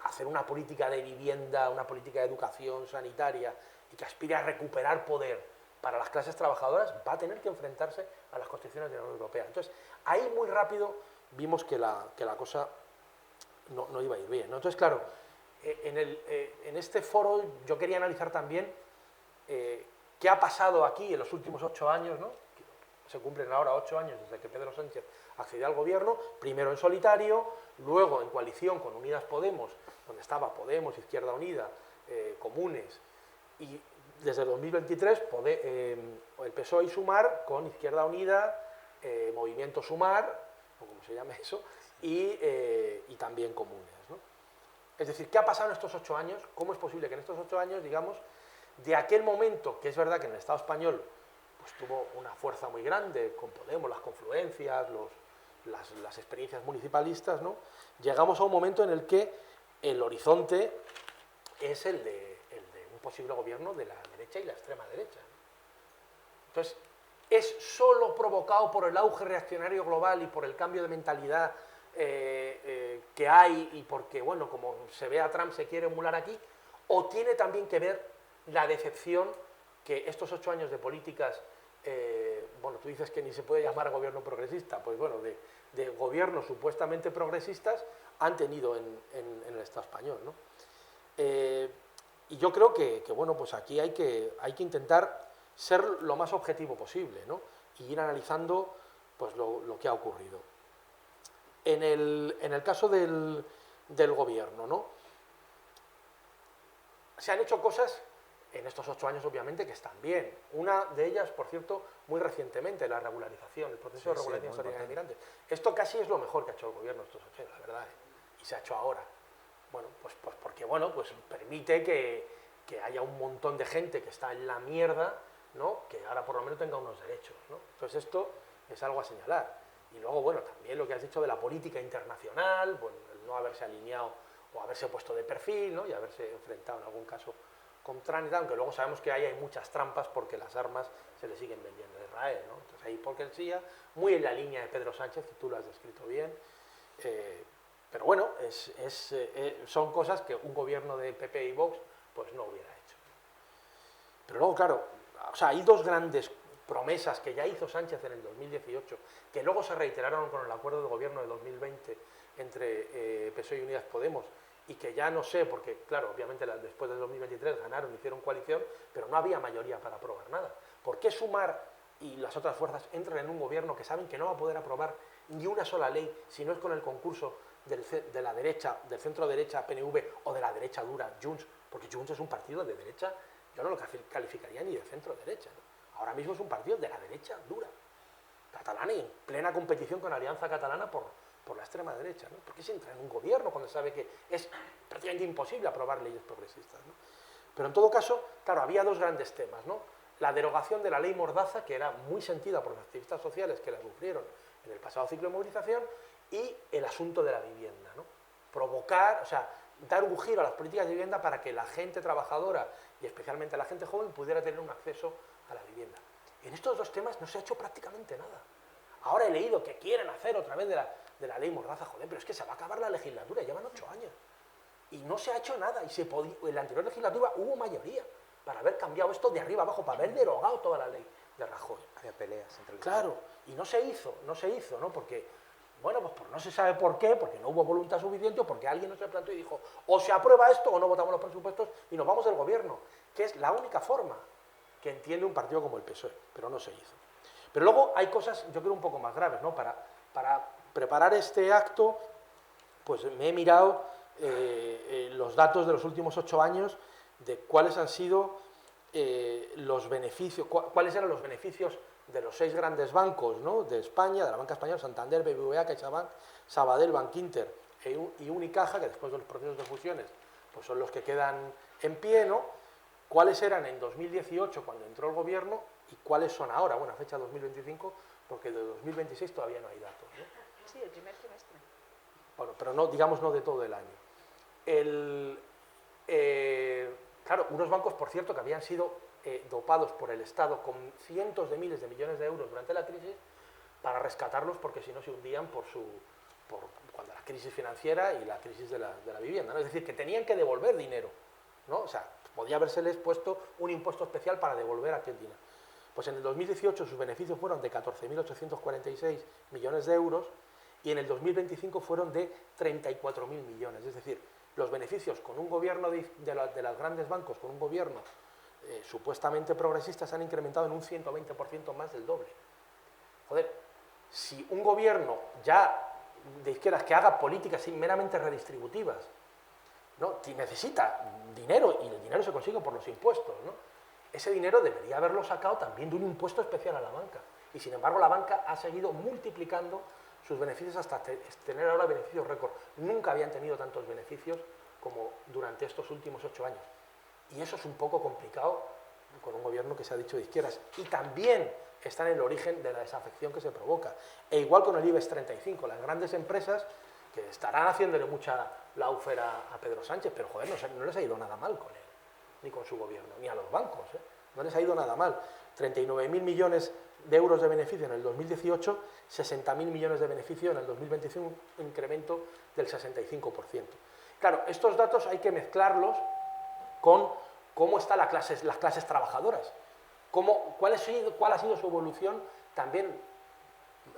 Speaker 4: a hacer una política de vivienda, una política de educación sanitaria y que aspire a recuperar poder para las clases trabajadoras, va a tener que enfrentarse a las constituciones de la Unión Europea. Entonces, ahí muy rápido vimos que la cosa no iba a ir bien, ¿no? Entonces, claro, en este foro yo quería analizar también qué ha pasado aquí en los últimos 8 años, ¿no? Se cumplen ahora 8 años desde que Pedro Sánchez accedió al gobierno, primero en solitario, luego en coalición con Unidas Podemos, donde estaba Podemos, Izquierda Unida, Comunes, y desde 2023 el PSOE y Sumar con Izquierda Unida, Movimiento Sumar, o como se llame eso, y también Comunes, ¿no? Es decir, ¿qué ha pasado en estos 8 años? ¿Cómo es posible que en estos 8 años, digamos, de aquel momento, que es verdad que en el Estado español pues tuvo una fuerza muy grande, con Podemos, las confluencias, las experiencias municipalistas, ¿no?, llegamos a un momento en el que el horizonte es el de un posible gobierno de la derecha y la extrema derecha, ¿no? Entonces, ¿es solo provocado por el auge reaccionario global y por el cambio de mentalidad que hay y porque, bueno, como se ve a Trump se quiere emular aquí? ¿O tiene también que ver la decepción que estos 8 años de políticas, bueno, tú dices que ni se puede llamar gobierno progresista, pues bueno, de gobiernos supuestamente progresistas han tenido en el Estado español, ¿no? Y yo creo que bueno, pues aquí hay que intentar ser lo más objetivo posible, ¿no?, y ir analizando pues lo que ha ocurrido. En el caso del gobierno, ¿no?, se han hecho cosas en estos 8 años, obviamente, que están bien. Una de ellas, por cierto, muy recientemente, la regularización, el proceso de regularización histórica de inmigrantes. Esto casi es lo mejor que ha hecho el gobierno estos 8 años, la verdad, y se ha hecho ahora. Bueno, pues porque bueno, pues permite que haya un montón de gente que está en la mierda, ¿no?, que ahora por lo menos tenga unos derechos, ¿no? Entonces esto es algo a señalar. Y luego, bueno, también lo que has dicho de la política internacional, bueno, el no haberse alineado o haberse puesto de perfil, ¿no?, y haberse enfrentado en algún caso con Trump, aunque luego sabemos que ahí hay muchas trampas porque las armas se le siguen vendiendo a Israel, ¿no? Entonces ahí hipocresía, muy en la línea de Pedro Sánchez, que tú lo has descrito bien, pero bueno, son cosas que un gobierno de PP y Vox pues no hubiera hecho. Pero luego, claro, o sea, hay 2 grandes promesas que ya hizo Sánchez en el 2018, que luego se reiteraron con el acuerdo de gobierno de 2020 entre PSOE y Unidas Podemos, y que ya no sé, porque claro, obviamente después del 2023 ganaron, hicieron coalición, pero no había mayoría para aprobar nada. ¿Por qué Sumar y las otras fuerzas entran en un gobierno que saben que no va a poder aprobar ni una sola ley si no es con el concurso de la derecha, del centro derecha PNV o de la derecha dura Junts? Porque Junts es un partido de derecha, yo no lo calificaría ni de centro derecha, ¿no? Ahora mismo es un partido de la derecha dura, catalana, y en plena competición con Alianza Catalana por la extrema derecha, ¿no? ¿Por qué se entra en un gobierno cuando sabe que es prácticamente imposible aprobar leyes progresistas, ¿no? Pero en todo caso, claro, había 2 grandes temas, ¿no? La derogación de la ley Mordaza, que era muy sentida por los activistas sociales que la sufrieron en el pasado ciclo de movilización, y el asunto de la vivienda, ¿no? Provocar, o sea, dar un giro a las políticas de vivienda para que la gente trabajadora y especialmente la gente joven pudiera tener un acceso a la vivienda. En estos 2 temas no se ha hecho prácticamente nada. Ahora he leído que quieren hacer otra vez de la ley Mordaza, joder, pero es que se va a acabar la legislatura, llevan 8 años. Y no se ha hecho nada, y en la anterior legislatura hubo mayoría para haber cambiado esto de arriba abajo, para haber derogado toda la ley de Rajoy.
Speaker 3: Había peleas entre los...
Speaker 4: Claro, y no se hizo, ¿no? Porque Bueno, pues no se sabe por qué, porque no hubo voluntad suficiente o porque alguien no se plantó y dijo, o se aprueba esto o no votamos los presupuestos y nos vamos del gobierno, que es la única forma que entiende un partido como el PSOE, pero no se hizo. Pero luego hay cosas, yo creo, un poco más graves, ¿no? Para preparar este acto, pues me he mirado los datos de los últimos 8 años de cuáles han sido los beneficios, cuáles eran los beneficios de los 6 grandes bancos, ¿no?, de España, de la banca española, Santander, BBVA, CaixaBank, Sabadell, Bankinter y Unicaja, que después de los procesos de fusiones pues son los que quedan en pie, ¿no? ¿Cuáles eran en 2018 cuando entró el gobierno y cuáles son ahora? Bueno, fecha 2025, porque de 2026 todavía no hay datos, ¿no?
Speaker 2: Sí, el primer trimestre.
Speaker 4: Bueno, pero no, digamos, no de todo el año. Claro, unos bancos, por cierto, que habían sido dopados por el Estado con cientos de miles de millones de euros durante la crisis para rescatarlos, porque si no se hundían por cuando la crisis financiera y la crisis de la vivienda, ¿no? Es decir, que tenían que devolver dinero, ¿no? O sea, podía habérseles puesto un impuesto especial para devolver aquel dinero. Pues en el 2018 sus beneficios fueron de 14.846 millones de euros y en el 2025 fueron de 34.000 millones. Es decir, los beneficios con un gobierno de los grandes bancos, con un gobierno supuestamente progresista, se han incrementado en un 120% más del doble. Joder, si un gobierno ya de izquierdas que haga políticas meramente redistributivas, ¿no?, necesita dinero y el dinero se consigue por los impuestos, ¿no?, ese dinero debería haberlo sacado también de un impuesto especial a la banca. Y sin embargo la banca ha seguido multiplicando sus beneficios hasta tener ahora beneficios récord. Nunca habían tenido tantos beneficios como durante estos últimos 8 años. Y eso es un poco complicado con un gobierno que se ha dicho de izquierdas. Y también está en el origen de la desafección que se provoca. E igual con el IBEX 35, las grandes empresas que estarán haciéndole mucha laufer a Pedro Sánchez, pero joder, no les ha ido nada mal con él, ni con su gobierno, ni a los bancos, ¿eh? No les ha ido nada mal. 39.000 millones de euros de beneficio en el 2018, 60.000 millones de beneficio en el 2025, un incremento del 65%. Claro, estos datos hay que mezclarlos con cómo están las clases trabajadoras, cuál ha sido su evolución también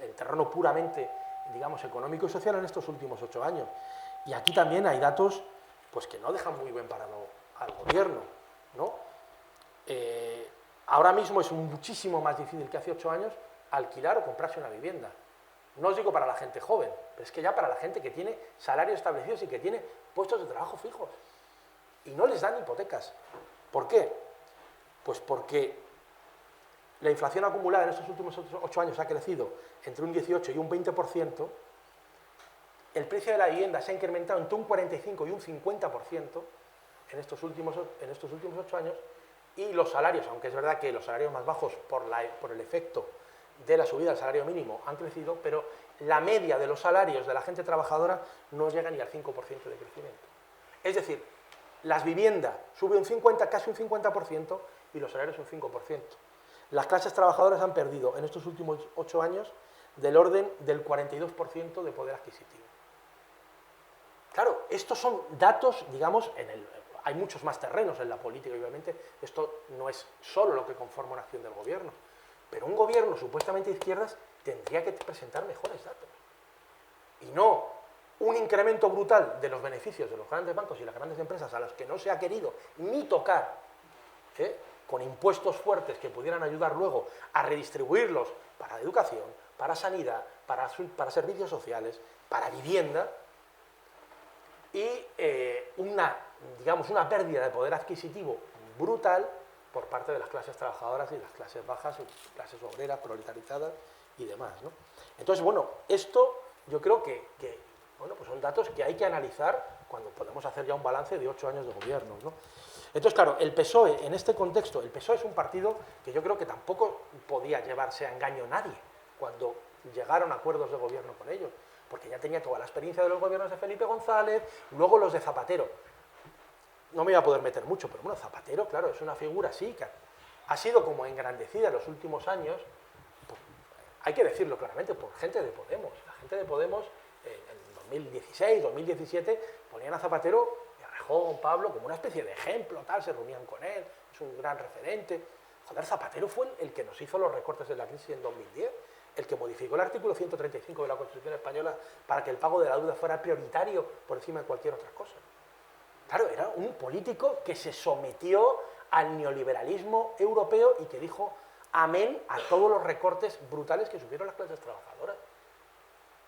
Speaker 4: en terreno puramente, digamos, económico y social en estos últimos 8 años. Y aquí también hay datos pues, que no dejan muy bien parado al gobierno, ¿no? Ahora mismo es muchísimo más difícil que hace 8 años alquilar o comprarse una vivienda. No os digo para la gente joven, pero es que ya para la gente que tiene salarios establecidos y que tiene puestos de trabajo fijos. Y no les dan hipotecas. ¿Por qué? Pues porque la inflación acumulada en estos últimos 8 años ha crecido entre un 18 y un 20%, el precio de la vivienda se ha incrementado entre un 45 y un 50% en estos últimos 8 años, y los salarios, aunque es verdad que los salarios más bajos por el efecto de la subida del salario mínimo han crecido, pero la media de los salarios de la gente trabajadora no llega ni al 5% de crecimiento. Es decir, las viviendas suben casi un 50% y los salarios un 5%. Las clases trabajadoras han perdido en estos últimos 8 años del orden del 42% de poder adquisitivo. Claro, estos son datos, digamos, hay muchos más terrenos en la política y obviamente esto no es solo lo que conforma una acción del gobierno, pero un gobierno supuestamente de izquierdas tendría que presentar mejores datos y no un incremento brutal de los beneficios de los grandes bancos y las grandes empresas a los que no se ha querido ni tocar, con impuestos fuertes que pudieran ayudar luego a redistribuirlos para educación, para sanidad, para servicios sociales, para vivienda, y una pérdida de poder adquisitivo brutal por parte de las clases trabajadoras y las clases bajas, y clases obreras, proletarizadas y demás, ¿no? Entonces, bueno, esto yo creo que pues son datos que hay que analizar cuando podemos hacer ya un balance de 8 años de gobierno, ¿no? Entonces, claro, el PSOE, en este contexto, el PSOE es un partido que yo creo que tampoco podía llevarse a engaño a nadie cuando llegaron a acuerdos de gobierno con ellos, porque ya tenía toda la experiencia de los gobiernos de Felipe González, luego los de Zapatero. No me iba a poder meter mucho, pero bueno, Zapatero, claro, es una figura así, que ha sido como engrandecida en los últimos años, hay que decirlo claramente, por gente de Podemos. La gente de Podemos, en 2016, 2017, ponían a Zapatero, y a Rejón, Pablo, como una especie de ejemplo, tal, se reunían con él, es un gran referente. Joder, Zapatero fue el que nos hizo los recortes de la crisis en 2010, el que modificó el artículo 135 de la Constitución española para que el pago de la deuda fuera prioritario por encima de cualquier otra cosa. Claro, era un político que se sometió al neoliberalismo europeo y que dijo amén a todos los recortes brutales que sufrieron las clases trabajadoras.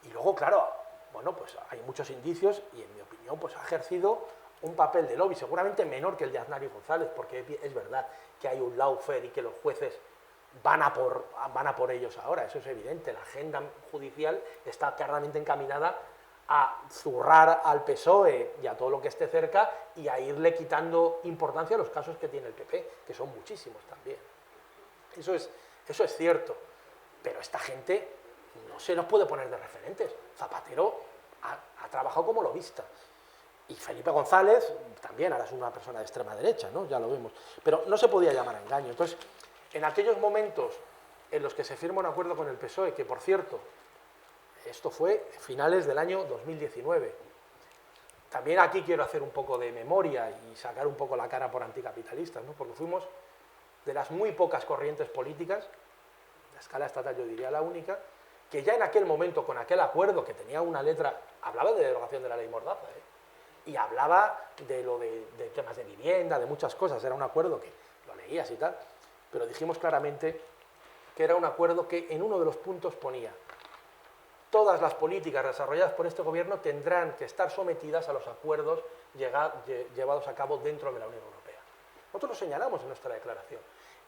Speaker 4: Y luego, claro, bueno, pues hay muchos indicios y en mi opinión pues ha ejercido un papel de lobby, seguramente menor que el de Aznar y González, porque es verdad que hay un lawfare y que los jueces van a por ellos ahora, eso es evidente. La agenda judicial está claramente encaminada a zurrar al PSOE y a todo lo que esté cerca y a irle quitando importancia a los casos que tiene el PP, que son muchísimos también. Eso es cierto, pero esta gente no se los puede poner de referentes. Zapatero ha trabajado como lobista. Y Felipe González también, ahora es una persona de extrema derecha, ¿no? Ya lo vemos. Pero no se podía llamar a engaño. Entonces, en aquellos momentos en los que se firma un acuerdo con el PSOE, que por cierto, esto fue finales del año 2019. También aquí quiero hacer un poco de memoria y sacar un poco la cara por anticapitalistas, ¿no? Porque fuimos de las muy pocas corrientes políticas, a escala estatal yo diría la única, que ya en aquel momento, con aquel acuerdo que tenía una letra, hablaba de derogación de la ley Mordaza, y hablaba de temas de vivienda, de muchas cosas, era un acuerdo que lo leías y tal, pero dijimos claramente que era un acuerdo que en uno de los puntos ponía: todas las políticas desarrolladas por este gobierno tendrán que estar sometidas a los acuerdos llevados a cabo dentro de la Unión Europea. Nosotros lo señalamos en nuestra declaración.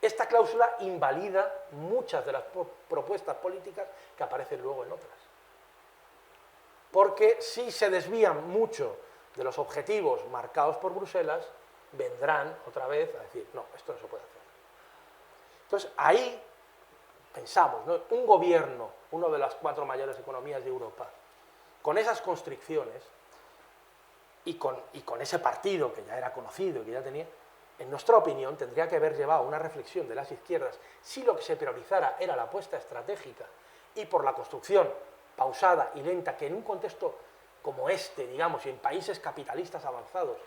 Speaker 4: Esta cláusula invalida muchas de las propuestas políticas que aparecen luego en otras. Porque si se desvían mucho de los objetivos marcados por Bruselas, vendrán otra vez a decir, no, esto no se puede hacer. Entonces, ahí pensamos, ¿no? Un gobierno, una de las 4 mayores economías de Europa, con esas constricciones y con ese partido que ya era conocido y que ya tenía, en nuestra opinión, tendría que haber llevado una reflexión de las izquierdas si lo que se priorizara era la apuesta estratégica y por la construcción pausada y lenta, que en un contexto como este, digamos, y en países capitalistas avanzados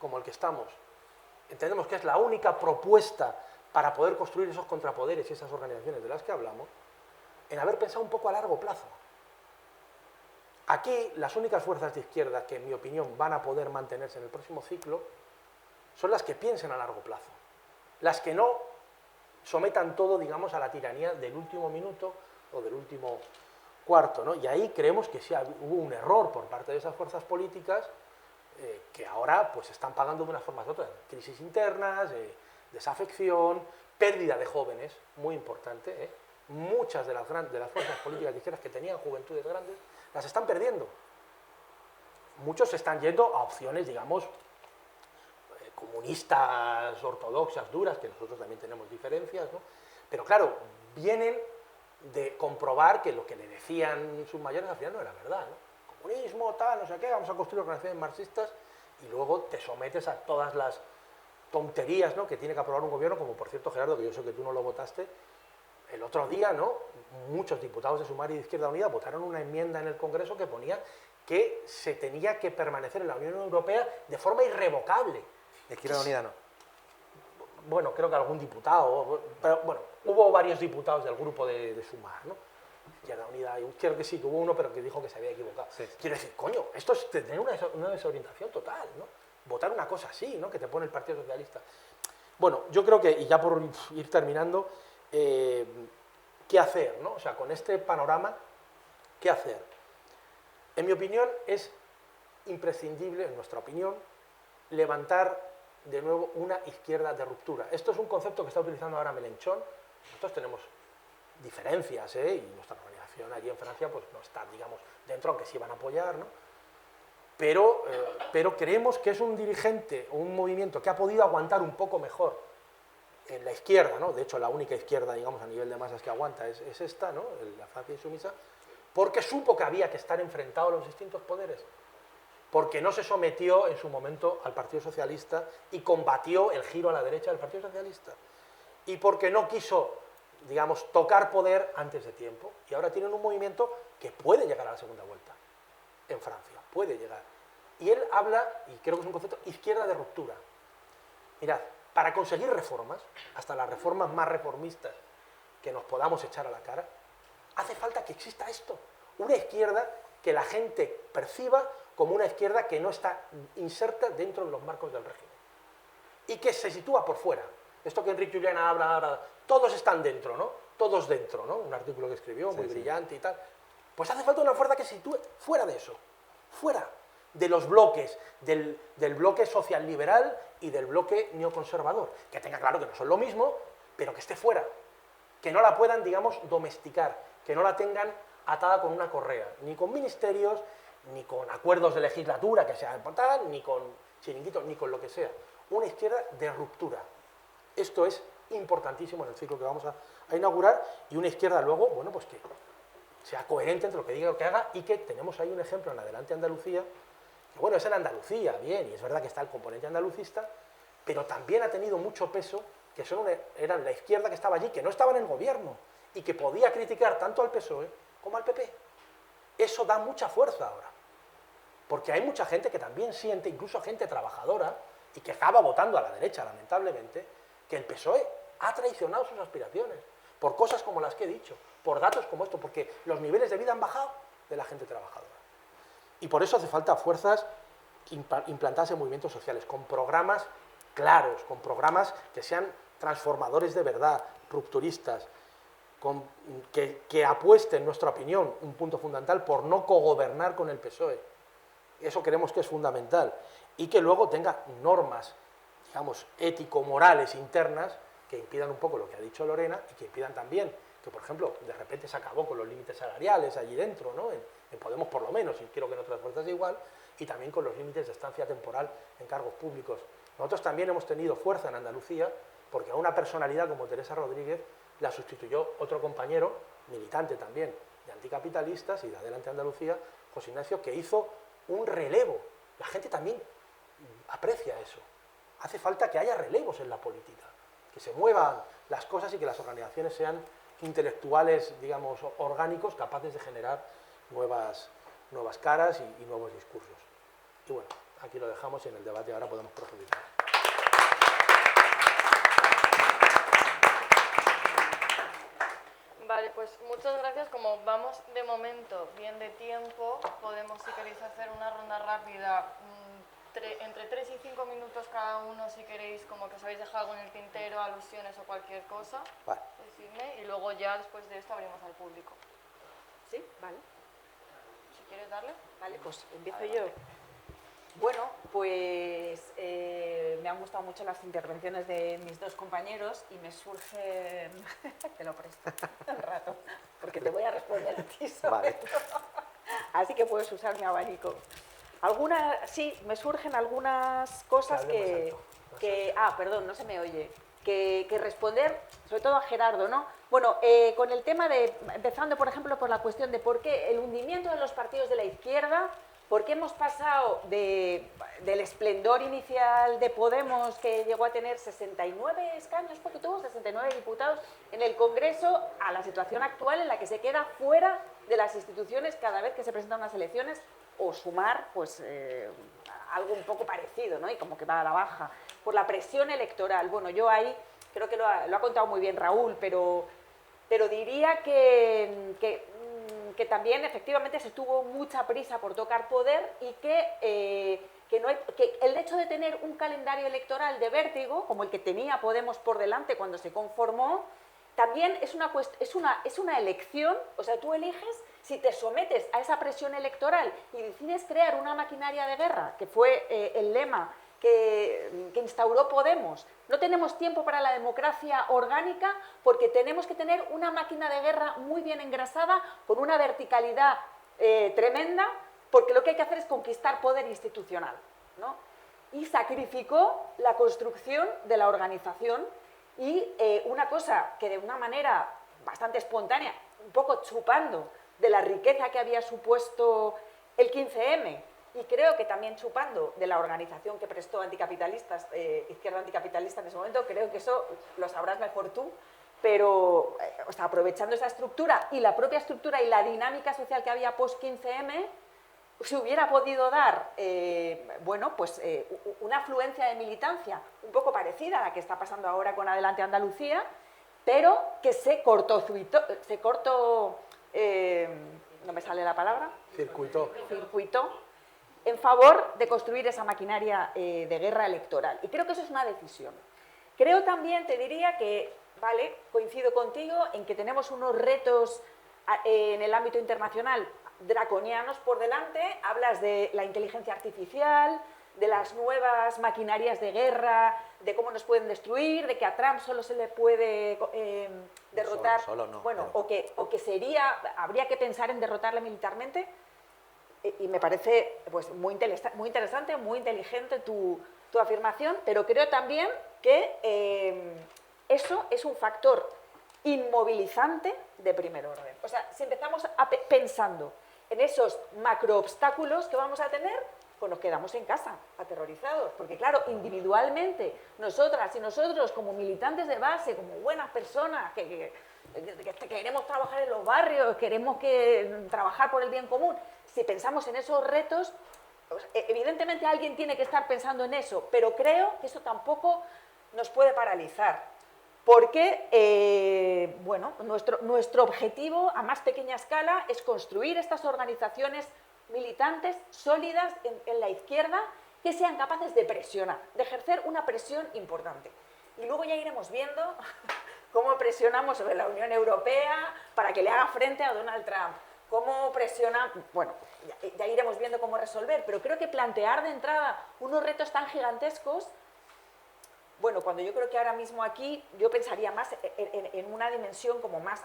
Speaker 4: como el que estamos, entendemos que es la única propuesta para poder construir esos contrapoderes y esas organizaciones de las que hablamos, en haber pensado un poco a largo plazo. Aquí, las únicas fuerzas de izquierda que, en mi opinión, van a poder mantenerse en el próximo ciclo son las que piensen a largo plazo, las que no sometan todo, digamos, a la tiranía del último minuto o del último cuarto, ¿no? Y ahí creemos que sí hubo un error por parte de esas fuerzas políticas que ahora pues están pagando de una forma u otra. Crisis internas, desafección, pérdida de jóvenes, muy importante. Muchas de las fuerzas políticas de izquierdas que tenían juventudes grandes las están perdiendo. Muchos se están yendo a opciones, digamos, comunistas, ortodoxas, duras, que nosotros también tenemos diferencias, ¿no? Pero claro, vienen de comprobar que lo que le decían sus mayores al final no era verdad, ¿no? Comunismo, tal, no sé qué, vamos a construir organizaciones marxistas, y luego te sometes a todas las tonterías, ¿no?, que tiene que aprobar un gobierno, como por cierto, Gerardo, que yo sé que tú no lo votaste, el otro día, ¿no?, muchos diputados de Sumar y de Izquierda Unida votaron una enmienda en el Congreso que ponía que se tenía que permanecer en la Unión Europea de forma irrevocable.
Speaker 3: Izquierda Unida no.
Speaker 4: Bueno, creo que algún diputado, pero bueno, hubo varios diputados del grupo de Sumar, ¿no? Izquierda Unida, creo que sí, que hubo uno, pero que dijo que se había equivocado. Sí. Quiero decir, coño, esto es tener una desorientación total, ¿no? Votar una cosa así, ¿no?, que te pone el Partido Socialista. Bueno, yo creo que, y ya por ir terminando, ¿qué hacer, no? O sea, con este panorama, ¿qué hacer? En mi opinión, es imprescindible, en nuestra opinión, levantar de nuevo una izquierda de ruptura. Esto es un concepto que está utilizando ahora Mélenchon. Nosotros tenemos diferencias, y nuestra organización allí en Francia pues no está, digamos, dentro, aunque sí van a apoyar, ¿no? Pero creemos que es un dirigente, un movimiento que ha podido aguantar un poco mejor en la izquierda, ¿no? De hecho, la única izquierda, digamos, a nivel de masas que aguanta es esta, ¿no?, la Francia insumisa, porque supo que había que estar enfrentado a los distintos poderes, porque no se sometió en su momento al Partido Socialista y combatió el giro a la derecha del Partido Socialista, y porque no quiso, digamos, tocar poder antes de tiempo, y ahora tienen un movimiento que puede llegar a la segunda vuelta en Francia, puede llegar. Y él habla, y creo que es un concepto, izquierda de ruptura. Mirad, para conseguir reformas, hasta las reformas más reformistas que nos podamos echar a la cara, Hace falta que exista esto, una izquierda que la gente perciba como una izquierda que no está inserta dentro de los marcos del régimen y que se sitúa por fuera. Esto que Enrique Juliana habla, todos están dentro, ¿no? Todos dentro, ¿no? Un artículo que escribió, muy brillante y tal. Pues hace falta una fuerza que se sitúe fuera de eso, fuera de los bloques, del bloque social liberal y del bloque neoconservador. Que tenga claro que no son lo mismo, pero que esté fuera. Que no la puedan, digamos, domesticar, que no la tengan atada con una correa, ni con ministerios, ni con acuerdos de legislatura que sean tal, ni con chiringuitos, ni con lo que sea. Una izquierda de ruptura. Esto es importantísimo en el ciclo que vamos a inaugurar, y una izquierda luego, bueno, pues que sea coherente entre lo que diga y lo que haga, y que tenemos ahí un ejemplo en Adelante Andalucía, que bueno, es en Andalucía, bien, y es verdad que está el componente andalucista, pero también ha tenido mucho peso, que eran la izquierda que estaba allí, que no estaba en el gobierno, y que podía criticar tanto al PSOE como al PP. Eso da mucha fuerza ahora, porque hay mucha gente que también siente, incluso gente trabajadora, y que acaba votando a la derecha, lamentablemente, que el PSOE ha traicionado sus aspiraciones, por cosas como las que he dicho, por datos como esto, porque los niveles de vida han bajado de la gente trabajadora. Y por eso hace falta fuerzas implantadas en movimientos sociales, con programas claros, con programas que sean transformadores de verdad, rupturistas, que apuesten, en nuestra opinión, un punto fundamental, por no cogobernar con el PSOE. Eso creemos que es fundamental. Y que luego tenga normas, digamos, ético-morales internas que impidan un poco lo que ha dicho Lorena y que impidan también que, por ejemplo, de repente se acabó con los límites salariales allí dentro, ¿no? En Podemos por lo menos, y quiero que en otras fuerzas igual, y también con los límites de estancia temporal en cargos públicos. Nosotros también hemos tenido fuerza en Andalucía porque a una personalidad como Teresa Rodríguez la sustituyó otro compañero, militante también, de anticapitalistas y de Adelante Andalucía, José Ignacio, que hizo un relevo. La gente también aprecia eso. Hace falta que haya relevos en la política, que se muevan las cosas y que las organizaciones sean intelectuales, digamos, orgánicos, capaces de generar nuevas caras y nuevos discursos. Y bueno, aquí lo dejamos y en el debate ahora podemos profundizar.
Speaker 1: Vale, pues muchas gracias. Como vamos de momento bien de tiempo, podemos, si queréis, hacer una ronda rápida, entre 3 y 5 minutos cada uno, si queréis, como que os habéis dejado algo en el tintero, alusiones o cualquier cosa,
Speaker 3: Vale.
Speaker 1: decidme, y luego ya después de esto abrimos al público.
Speaker 2: ¿Sí? Vale.
Speaker 1: Si quieres darle.
Speaker 2: Vale, pues empiezo yo. Bueno, pues me han gustado mucho las intervenciones de mis dos compañeros y me surge... Te lo presto un rato, porque te voy a responder a ti sobre esto. Así que puedes usar mi abanico. Sí, me surgen algunas cosas perdón, no se me oye. Que responder, sobre todo a Gerardo, ¿no? Bueno, con el tema empezando, por ejemplo, por la cuestión de por qué el hundimiento de los partidos de la izquierda, por qué hemos pasado del esplendor inicial de Podemos, que llegó a tener 69 escaños, porque tuvo 69 diputados en el Congreso, a la situación actual en la que se queda fuera de las instituciones cada vez que se presentan unas elecciones, o sumar, pues, algo un poco parecido, ¿no? Y como que va a la baja. Por la presión electoral. Bueno, yo ahí creo que lo ha contado muy bien Raúl, pero diría que también efectivamente se tuvo mucha prisa por tocar poder y que el hecho de tener un calendario electoral de vértigo, como el que tenía Podemos por delante cuando se conformó, también es una elección. O sea, tú eliges si te sometes a esa presión electoral y decides crear una maquinaria de guerra, que fue el lema que instauró Podemos. No tenemos tiempo para la democracia orgánica porque tenemos que tener una máquina de guerra muy bien engrasada, con una verticalidad tremenda, porque lo que hay que hacer es conquistar poder institucional, ¿no? Y sacrificó la construcción de la organización y una cosa que de una manera bastante espontánea, un poco chupando de la riqueza que había supuesto el 15M, y creo que también chupando de la organización que prestó anticapitalistas, izquierda anticapitalista en ese momento, creo que eso lo sabrás mejor tú, pero o sea, aprovechando esa estructura y la propia estructura y la dinámica social que había post-15M, se hubiera podido dar bueno, pues, una afluencia de militancia un poco parecida a la que está pasando ahora con Adelante Andalucía, pero que se no me sale la palabra,
Speaker 4: Circuito.
Speaker 2: en favor de construir esa maquinaria de guerra electoral. Y creo que eso es una decisión. Creo también, te diría que, vale, coincido contigo en que tenemos unos retos en el ámbito internacional draconianos por delante. Hablas de la inteligencia artificial, de las nuevas maquinarias de guerra, de cómo nos pueden destruir, de que a Trump solo se le puede derrotar,
Speaker 3: solo no,
Speaker 2: bueno,
Speaker 3: pero...
Speaker 2: o que habría que pensar en derrotarle militarmente, y me parece pues, muy interesante, muy inteligente tu afirmación, pero creo también que eso es un factor inmovilizante de primer orden. O sea, si empezamos pensando en esos macroobstáculos que vamos a tener, pues nos quedamos en casa, aterrorizados, porque claro, individualmente, nosotras y nosotros como militantes de base, como buenas personas, que queremos trabajar en los barrios, queremos trabajar por el bien común, si pensamos en esos retos, pues, evidentemente alguien tiene que estar pensando en eso, pero creo que eso tampoco nos puede paralizar, porque bueno, nuestro objetivo a más pequeña escala es construir estas organizaciones militantes sólidas en la izquierda que sean capaces de presionar, de ejercer una presión importante. Y luego ya iremos viendo cómo presionamos sobre la Unión Europea para que le haga frente a Donald Trump, cómo presiona, bueno, ya iremos viendo cómo resolver, pero creo que plantear de entrada unos retos tan gigantescos, bueno, cuando yo creo que ahora mismo aquí yo pensaría más en una dimensión como más,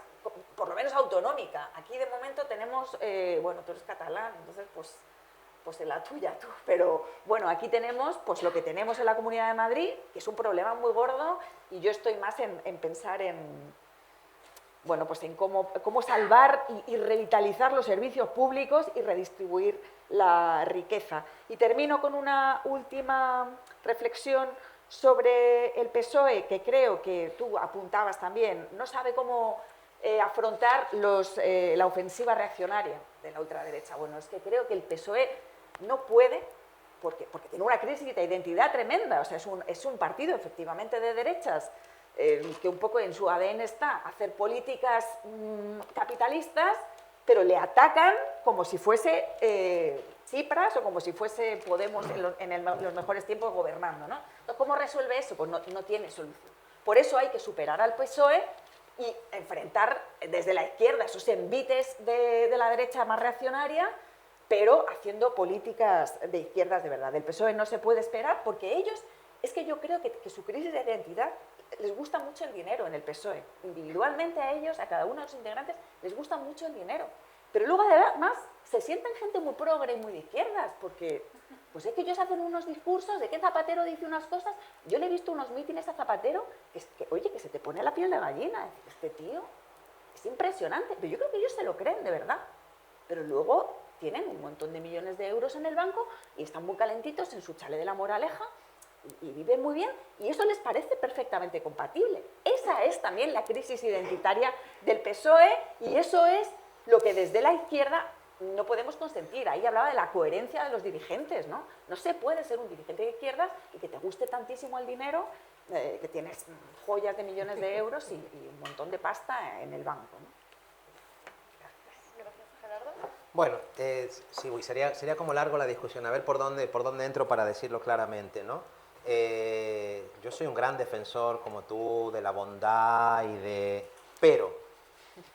Speaker 2: por lo menos autonómica. Aquí de momento tenemos, bueno, tú eres catalán, entonces pues en la tuya tú, pero bueno, aquí tenemos pues lo que tenemos en la Comunidad de Madrid, que es un problema muy gordo, y yo estoy más en pensar en, bueno, pues en cómo salvar y revitalizar los servicios públicos y redistribuir la riqueza. Y termino con una última reflexión sobre el PSOE, que creo que tú apuntabas también, no sabe cómo afrontar la ofensiva reaccionaria de la ultraderecha. Bueno, es que creo que el PSOE no puede, porque tiene una crisis de identidad tremenda, o sea, es un partido efectivamente de derechas, que un poco en su ADN está hacer políticas capitalistas, pero le atacan como si fuese Tsipras o como si fuese Podemos en los mejores tiempos gobernando, ¿no? Entonces, ¿cómo resuelve eso? Pues no tiene solución. Por eso hay que superar al PSOE y enfrentar desde la izquierda esos envites de la derecha más reaccionaria, pero haciendo políticas de izquierdas de verdad. Del PSOE no se puede esperar porque ellos, es que yo creo que su crisis de identidad, les gusta mucho el dinero en el PSOE. Individualmente a ellos, a cada uno de los integrantes, les gusta mucho el dinero. Pero luego además se sienten gente muy progre y muy de izquierdas, porque pues es que ellos hacen unos discursos de que Zapatero dice unas cosas. Yo le he visto unos mítines a Zapatero que oye, que se te pone la piel de gallina. Este tío es impresionante, pero yo creo que ellos se lo creen de verdad. Pero luego tienen un montón de millones de euros en el banco y están muy calentitos en su chalet de la Moraleja y viven muy bien, y eso les parece perfectamente compatible. Esa es también la crisis identitaria del PSOE, y eso es lo que desde la izquierda no podemos consentir. Ahí hablaba de la coherencia de los dirigentes, ¿no? No se puede ser un dirigente de izquierdas y que te guste tantísimo el dinero, que tienes joyas de millones de euros y un montón de pasta en el banco, ¿no?
Speaker 1: Gracias, Gerardo.
Speaker 3: Bueno, sí, sería como largo la discusión, a ver por dónde entro para decirlo claramente, ¿no? Yo soy un gran defensor, como tú, de la bondad pero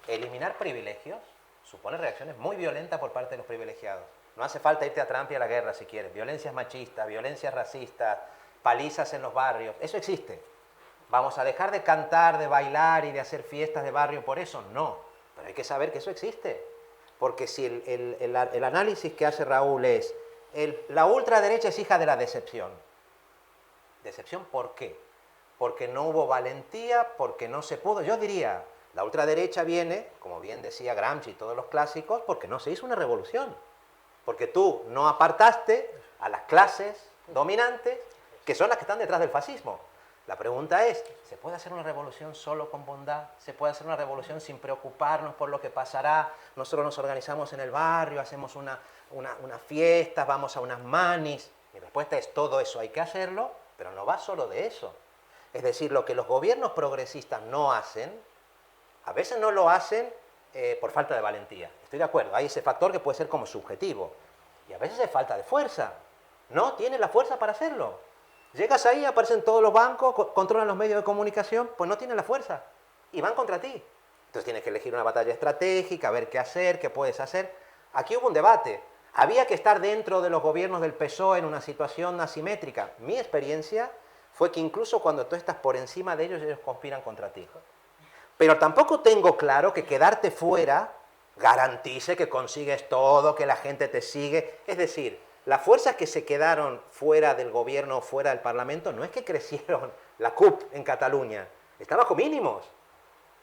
Speaker 3: eliminar privilegios supone reacciones muy violentas por parte de los privilegiados. No hace falta irte a Trump y a la guerra si quieres. Violencias machistas, violencias racistas, palizas en los barrios, eso existe. ¿Vamos a dejar de cantar, de bailar y de hacer fiestas de barrio por eso? No, pero hay que saber que eso existe. Porque si el análisis que hace Raúl es, la ultraderecha es hija de la decepción. ¿Decepción por qué? Porque no hubo valentía, porque no se pudo. Yo diría, la ultraderecha viene, como bien decía Gramsci y todos los clásicos, porque no se hizo una revolución. Porque tú no apartaste a las clases dominantes, que son las que están detrás del fascismo. La pregunta es, ¿se puede hacer una revolución solo con bondad? ¿Se puede hacer una revolución sin preocuparnos por lo que pasará? Nosotros nos organizamos en el barrio, hacemos una fiesta, vamos a unas manis. Mi respuesta es, todo eso hay que hacerlo, pero no va solo de eso. Es decir, lo que los gobiernos progresistas no hacen, a veces no lo hacen por falta de valentía. Estoy de acuerdo, hay ese factor que puede ser como subjetivo. Y a veces es falta de fuerza. No tienes la fuerza para hacerlo. Llegas ahí, aparecen todos los bancos, controlan los medios de comunicación, pues no tienes la fuerza. Y van contra ti. Entonces tienes que elegir una batalla estratégica, ver qué hacer, qué puedes hacer. Aquí hubo un debate. Había que estar dentro de los gobiernos del PSOE en una situación asimétrica. Mi experiencia fue que incluso cuando tú estás por encima de ellos, ellos conspiran contra ti. Pero tampoco tengo claro que quedarte fuera garantice que consigues todo, que la gente te sigue. Es decir, las fuerzas que se quedaron fuera del gobierno, fuera del Parlamento, no es que crecieron la CUP en Cataluña, está bajo mínimos.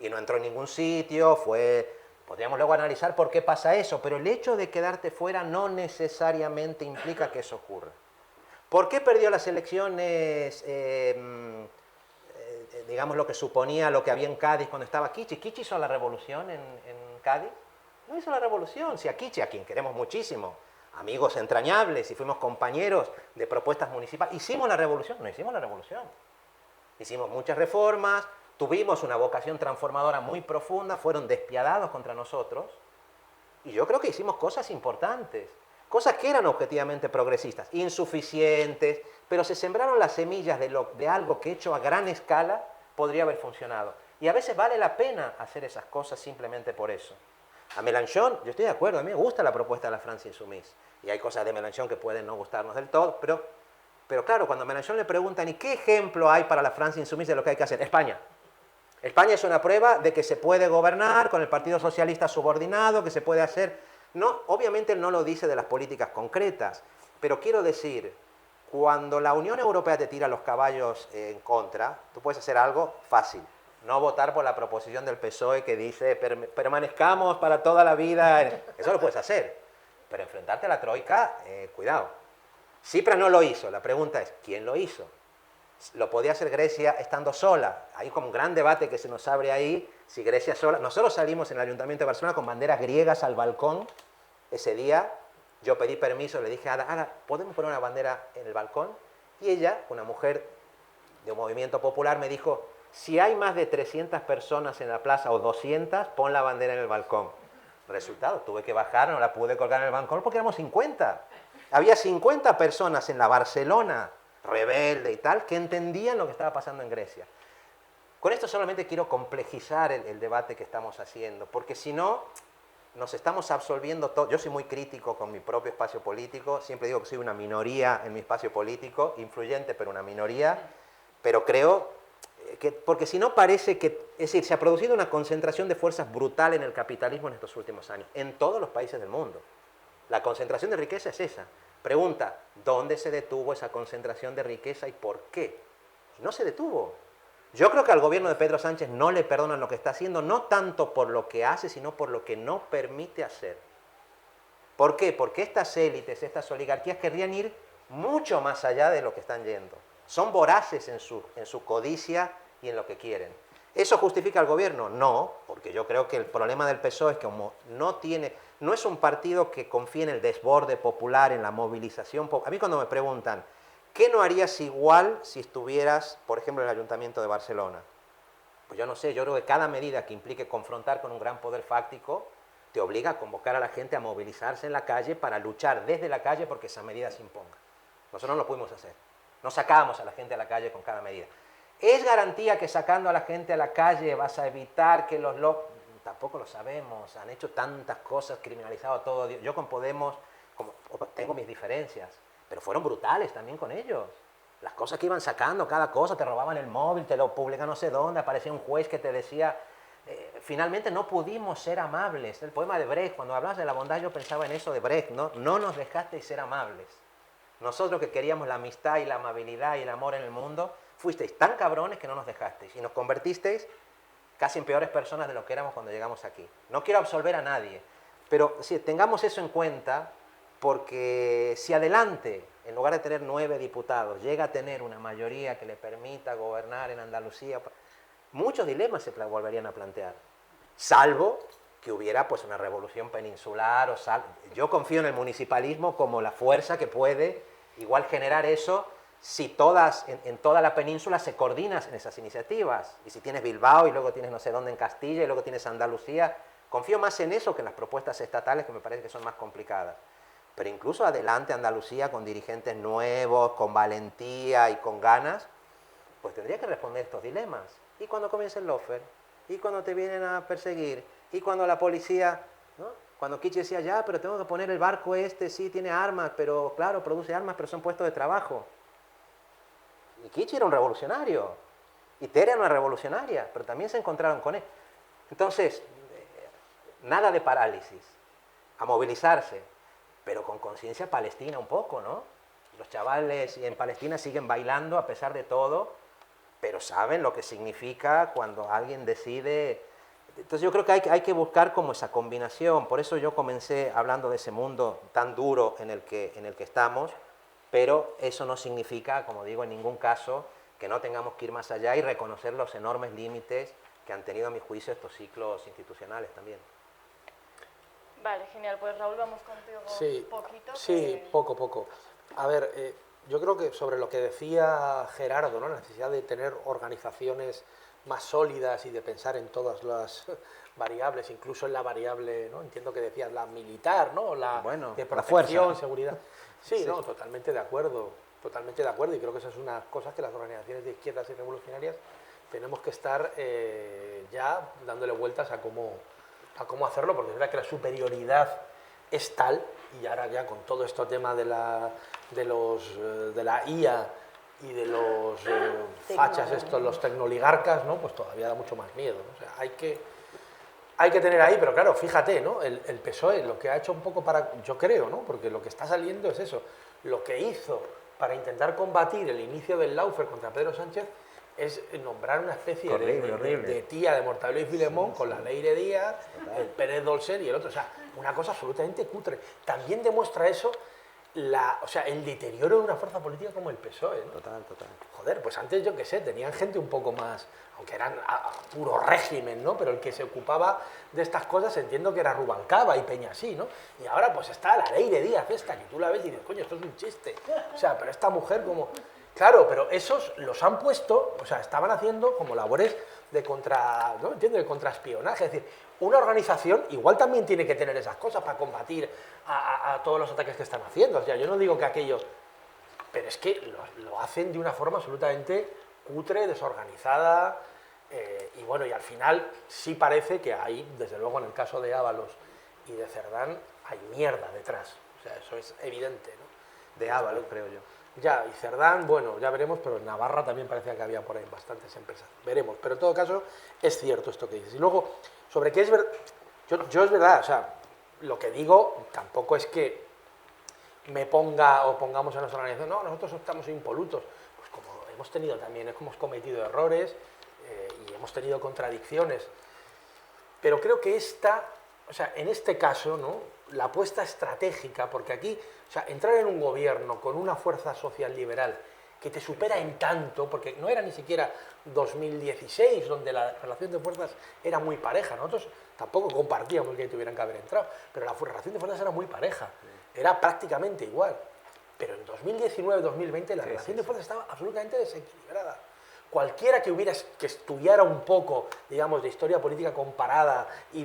Speaker 3: Y no entró en ningún sitio, podríamos luego analizar por qué pasa eso, pero el hecho de quedarte fuera no necesariamente implica que eso ocurra. ¿Por qué perdió las elecciones, digamos, lo que suponía lo que había en Cádiz cuando estaba Kichi? ¿Kichi hizo la revolución en Cádiz? No hizo la revolución. Si a Kichi, a quien queremos muchísimo, amigos entrañables y fuimos compañeros de propuestas municipales, ¿hicimos la revolución? No hicimos la revolución. Hicimos muchas reformas, tuvimos una vocación transformadora muy profunda, fueron despiadados contra nosotros, y yo creo que hicimos cosas importantes, cosas que eran objetivamente progresistas, insuficientes, pero se sembraron las semillas de algo que hecho a gran escala podría haber funcionado. Y a veces vale la pena hacer esas cosas simplemente por eso. A Mélenchon, yo estoy de acuerdo, a mí me gusta la propuesta de la France Insoumise, y hay cosas de Mélenchon que pueden no gustarnos del todo, pero claro, cuando a Mélenchon le preguntan, ¿y qué ejemplo hay para la France Insoumise de lo que hay que hacer? España. España es una prueba de que se puede gobernar con el Partido Socialista subordinado, que se puede hacer. No, obviamente él no lo dice de las políticas concretas, pero quiero decir, cuando la Unión Europea te tira los caballos en contra, tú puedes hacer algo fácil. No votar por la proposición del PSOE que dice permanezcamos para toda la vida. Eso lo puedes hacer. Pero enfrentarte a la troika, cuidado. Tsipras no lo hizo. La pregunta es, ¿quién lo hizo? ¿Lo podía hacer Grecia estando sola? Hay como un gran debate que se nos abre ahí, si Grecia sola. Nosotros salimos en el Ayuntamiento de Barcelona con banderas griegas al balcón. Ese día yo pedí permiso, le dije a Ada, ¿podemos poner una bandera en el balcón? Y ella, una mujer de un movimiento popular, me dijo, si hay más de 300 personas en la plaza o 200, pon la bandera en el balcón. Resultado, tuve que bajar, no la pude colgar en el balcón porque éramos 50. Había 50 personas en la Barcelona rebelde y tal, que entendían lo que estaba pasando en Grecia. Con esto solamente quiero complejizar el debate que estamos haciendo, porque si no, nos estamos absolviendo todo. Yo soy muy crítico con mi propio espacio político, siempre digo que soy una minoría en mi espacio político, influyente pero una minoría, pero creo que, porque si no parece que, es decir, se ha producido una concentración de fuerzas brutal en el capitalismo en estos últimos años, en todos los países del mundo. La concentración de riqueza es esa. Pregunta, ¿dónde se detuvo esa concentración de riqueza y por qué? Y no se detuvo. Yo creo que al gobierno de Pedro Sánchez no le perdonan lo que está haciendo, no tanto por lo que hace, sino por lo que no permite hacer. ¿Por qué? Porque estas élites, estas oligarquías querrían ir mucho más allá de lo que están yendo. Son voraces en su codicia y en lo que quieren. ¿Eso justifica al gobierno? No, porque yo creo que el problema del PSOE es que como no es un partido que confíe en el desborde popular, en la movilización. A mí cuando me preguntan, ¿qué no harías igual si estuvieras, por ejemplo, en el Ayuntamiento de Barcelona? Pues yo no sé, yo creo que cada medida que implique confrontar con un gran poder fáctico te obliga a convocar a la gente a movilizarse en la calle para luchar desde la calle porque esa medida se imponga. Nosotros no lo pudimos hacer. No sacábamos a la gente a la calle con cada medida. ¿Es garantía que sacando a la gente a la calle vas a evitar que los locos? Tampoco lo sabemos. Han hecho tantas cosas, criminalizado todo. Yo con Podemos tengo mis diferencias, pero fueron brutales también con ellos. Las cosas que iban sacando, cada cosa, te robaban el móvil, te lo publican no sé dónde, aparecía un juez que te decía... finalmente no pudimos ser amables. El poema de Brecht, cuando hablabas de la bondad, yo pensaba en eso de Brecht, ¿no? No nos dejasteis ser amables. Nosotros que queríamos la amistad y la amabilidad y el amor en el mundo, fuisteis tan cabrones que no nos dejasteis y nos convertisteis casi en peores personas de lo que éramos cuando llegamos aquí. No quiero absolver a nadie, pero sí, tengamos eso en cuenta, porque si adelante, en lugar de tener 9 diputados, llega a tener una mayoría que le permita gobernar en Andalucía, muchos dilemas se volverían a plantear, salvo que hubiera pues una revolución peninsular. Yo confío en el municipalismo como la fuerza que puede igual generar eso si en toda la península se coordinan en esas iniciativas. Y si tienes Bilbao y luego tienes no sé dónde en Castilla y luego tienes Andalucía, Confío más en eso que en las propuestas estatales, que me parece que son más complicadas. Pero incluso adelante Andalucía, con dirigentes nuevos, con valentía y con ganas, pues tendría que responder estos dilemas. ¿Y cuando comienza el lawfare? ¿Y cuando te vienen a perseguir? ¿Y cuando la policía, ¿no? Cuando Kichi decía, ya, pero tengo que poner el barco este, sí, tiene armas, pero claro, produce armas, pero son puestos de trabajo. Y Kichi era un revolucionario. Y Tere era una revolucionaria, pero también se encontraron con él. Entonces, nada de parálisis, a movilizarse, pero con conciencia palestina un poco, ¿no? Los chavales en Palestina siguen bailando a pesar de todo, pero saben lo que significa cuando alguien decide. Entonces yo creo que hay que buscar como esa combinación. Por eso yo comencé hablando de ese mundo tan duro en el que estamos, pero eso no significa, como digo, en ningún caso que no tengamos que ir más allá y reconocer los enormes límites que han tenido, a mi juicio, estos ciclos institucionales también.
Speaker 1: Vale, genial. Pues Raúl, vamos contigo
Speaker 4: Sí,
Speaker 1: poquito.
Speaker 4: sí, poco. A ver, yo creo que sobre lo que decía Gerardo, ¿no? La necesidad de tener organizaciones más sólidas y de pensar en todas las variables, incluso en la variable, ¿no? Entiendo que decías la militar, ¿no? De protección, seguridad. Sí, sí, no, totalmente de acuerdo, y creo que esa es una cosa que las organizaciones de izquierdas y revolucionarias tenemos que estar ya dándole vueltas a cómo hacerlo, porque es verdad que la superioridad es tal, y ahora ya con todo este tema de la IA y de los fachas estos, los tecnoligarcas, ¿no? Pues todavía da mucho más miedo, ¿no? O sea, hay que tener ahí, pero claro, fíjate, ¿no? El PSOE lo que ha hecho un poco yo creo, ¿no? Porque lo que está saliendo es eso, lo que hizo para intentar combatir el inicio del lawfare contra Pedro Sánchez es nombrar una especie de tía de Mortadelo y Filemón, con la Leire Díaz, el Pérez Dolcer y el otro, o sea, una cosa absolutamente cutre. También demuestra eso el deterioro de una fuerza política como el PSOE, ¿no?
Speaker 3: Total.
Speaker 4: Joder, pues antes, yo qué sé, tenían gente un poco más, aunque eran a puro régimen, ¿no? Pero el que se ocupaba de estas cosas entiendo que era Rubalcaba y Peñasí, ¿no? Y ahora pues está la Leire Díaz esta, que tú la ves y dices, coño, esto es un chiste. O sea, pero esta mujer como... Claro, pero esos los han puesto, o sea, estaban haciendo como labores de ¿no? Entiendo, de contraespionaje. Es decir, una organización igual también tiene que tener esas cosas para combatir a todos los ataques que están haciendo. O sea, yo no digo que aquello... Pero es que lo hacen de una forma absolutamente cutre, desorganizada, y bueno, y al final sí parece que hay, desde luego en el caso de Ábalos y de Cerdán, hay mierda detrás. O sea, eso es evidente, ¿no?
Speaker 3: De Ábalos, creo yo.
Speaker 4: Ya, y Cerdán, bueno, ya veremos, pero en Navarra también parecía que había por ahí bastantes empresas. Veremos, pero en todo caso es cierto esto que dices. Y luego, sobre qué es verdad, yo es verdad, o sea, lo que digo tampoco es que me ponga o pongamos a nuestra organización, no, nosotros estamos impolutos. Pues como hemos tenido también, hemos cometido errores y hemos tenido contradicciones. Pero creo que en este caso, ¿no? La apuesta estratégica, porque aquí, o sea, entrar en un gobierno con una fuerza social liberal que te supera en tanto, porque no era ni siquiera 2016, donde la relación de fuerzas era muy pareja. Nosotros tampoco compartíamos que tuvieran que haber entrado, pero la relación de fuerzas era muy pareja, era prácticamente igual. Pero en 2019-2020 la relación de fuerzas estaba absolutamente desequilibrada. Cualquiera que estudiara un poco, digamos, de historia política comparada y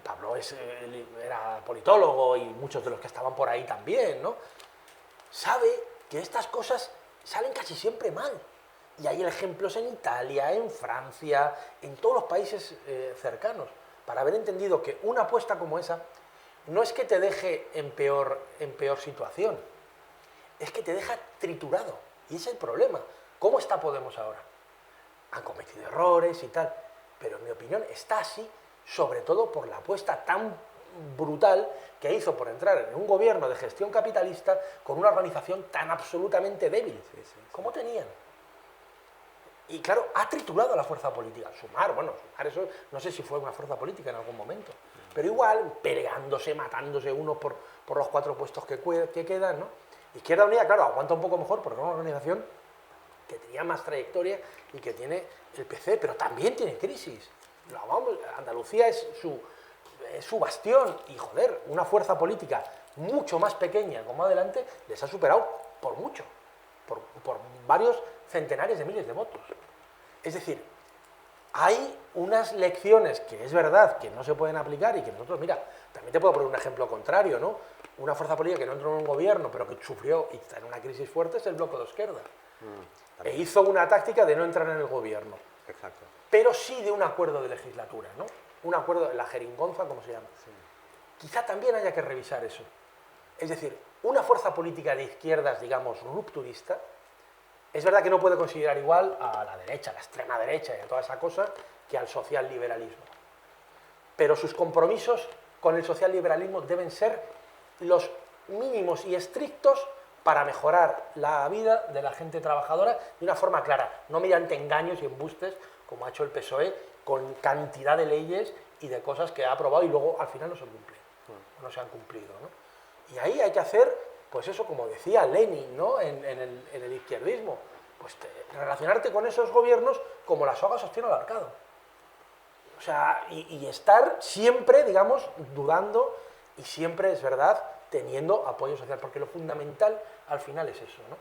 Speaker 4: Pablo era politólogo y muchos de los que estaban por ahí también, ¿no? Sabe que estas cosas salen casi siempre mal. Y hay ejemplos en Italia, en Francia, en todos los países cercanos, para haber entendido que una apuesta como esa no es que te deje en peor situación, es que te deja triturado. Y ese es el problema. ¿Cómo está Podemos ahora? Han cometido errores y tal, pero en mi opinión está así, sobre todo por la apuesta tan brutal que hizo por entrar en un gobierno de gestión capitalista con una organización tan absolutamente débil como tenían. Y claro, ha triturado a la fuerza política. Sumar eso no sé si fue una fuerza política en algún momento, pero igual peleándose, matándose uno por los 4 puestos que quedan, ¿no? Izquierda Unida, claro, aguanta un poco mejor porque es una organización que tenía más trayectoria y que tiene el PC, pero también tiene crisis. Andalucía es su bastión y, joder, una fuerza política mucho más pequeña como adelante les ha superado por mucho, por varios centenares de miles de votos. Es decir, hay unas lecciones que es verdad que no se pueden aplicar y que nosotros, mira, también te puedo poner un ejemplo contrario, ¿no? Una fuerza política que no entró en un gobierno, pero que sufrió y está en una crisis fuerte, es el Bloque de Esquerda. E hizo una táctica de no entrar en el gobierno.
Speaker 3: Exacto.
Speaker 4: Pero sí de un acuerdo de legislatura, ¿no? Un acuerdo, la jeringonza, como se llama.
Speaker 3: Sí.
Speaker 4: Quizá también haya que revisar eso. Es decir, una fuerza política de izquierdas, digamos, rupturista, es verdad que no puede considerar igual a la derecha, a la extrema derecha y a toda esa cosa, que al socialliberalismo. Pero sus compromisos con el socialliberalismo deben ser los mínimos y estrictos para mejorar la vida de la gente trabajadora de una forma clara, no mediante engaños y embustes, como ha hecho el PSOE, con cantidad de leyes y de cosas que ha aprobado y luego al final no se cumplen, no se han cumplido, ¿no? Y ahí hay que hacer, pues eso, como decía Lenin, ¿no? en el izquierdismo, pues relacionarte con esos gobiernos como la soga sostiene al arcado. O sea, y estar siempre, digamos, dudando y siempre, es verdad, teniendo apoyo social, porque lo fundamental al final es eso, ¿no?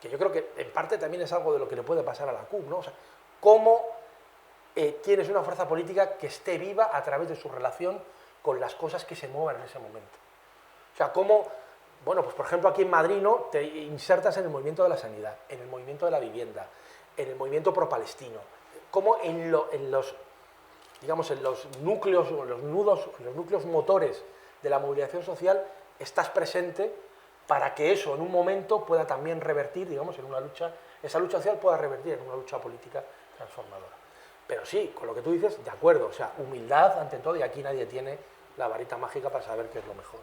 Speaker 4: Que yo creo que en parte también es algo de lo que le puede pasar a la CUP, ¿no? O sea, cómo tienes una fuerza política que esté viva a través de su relación con las cosas que se muevan en ese momento. O sea, cómo, bueno, pues por ejemplo aquí en Madrid, ¿no? Te insertas en el movimiento de la sanidad, en el movimiento de la vivienda, en el movimiento pro-palestino, cómo en los núcleos, los núcleos motores de la movilización social estás presente para que eso en un momento pueda también revertir, digamos, en una lucha, esa lucha social pueda revertir en una lucha política transformadora. Pero sí, con lo que tú dices, de acuerdo, o sea, humildad ante todo, y aquí nadie tiene la varita mágica para saber qué es lo mejor.